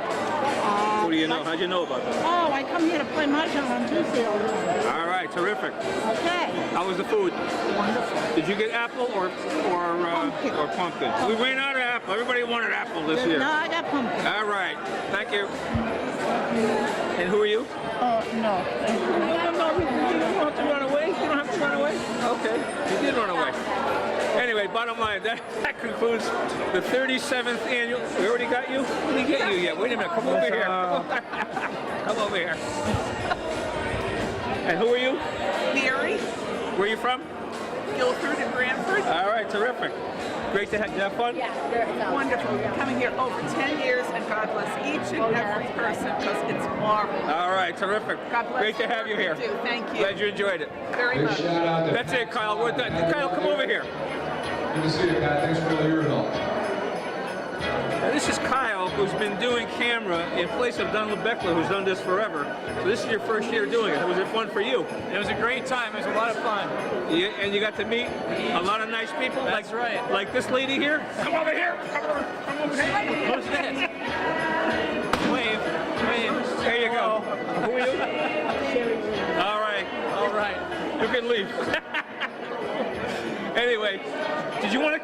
Who do you know? How'd you know about this? Oh, I come here to play Mahjong on Tuesday all day. All right, terrific. Okay. How was the food? Wonderful. Did you get apple or pumpkin? We ran out of apple. Everybody wanted apple this year. No, I got pumpkin. All right. Thank you. And who are you? No. No, you don't have to run away. You don't have to run away. Okay. You did run away. Anyway, bottom line, that concludes the 37th annual. We already got you? We didn't get you yet. Wait a minute. Come over here. Come over here. And who are you? Mary, Where are you from? Guilford and Brantford. All right, terrific. Great to have fun? Wonderful. Coming here over 10 years, and God bless each and every person, because it's marvelous. All right, terrific. God bless Great to have you here. too. Thank you. Glad you enjoyed it. Very much. That's it, Kyle. We're done. Kyle, come over here. Good to see you, Pat. Thanks for all your help. Now, this is Kyle, who's been doing camera in place of Donald Beckler, who's done this forever. So this is your first year doing it. Was it fun for you? It was a great time. It was a lot of fun. And you got to meet a lot of nice people? That's right. Like this lady here? Come over here. Come over here. Who's this? Wave. There you go. Who are you? All right. All right. You can leave. Anyway, did you want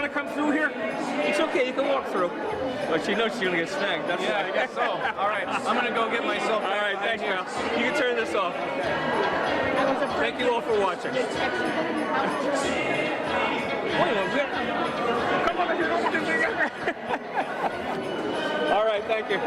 to come through here? It's okay, you can walk through. But she knows she's gonna get snagged. That's Yeah, why. I guess so. All right, I'm gonna go get myself. All right, thanks, Kyle. You can turn this off. Thank you all for watching. Wait a minute. Come on. All right, thank you.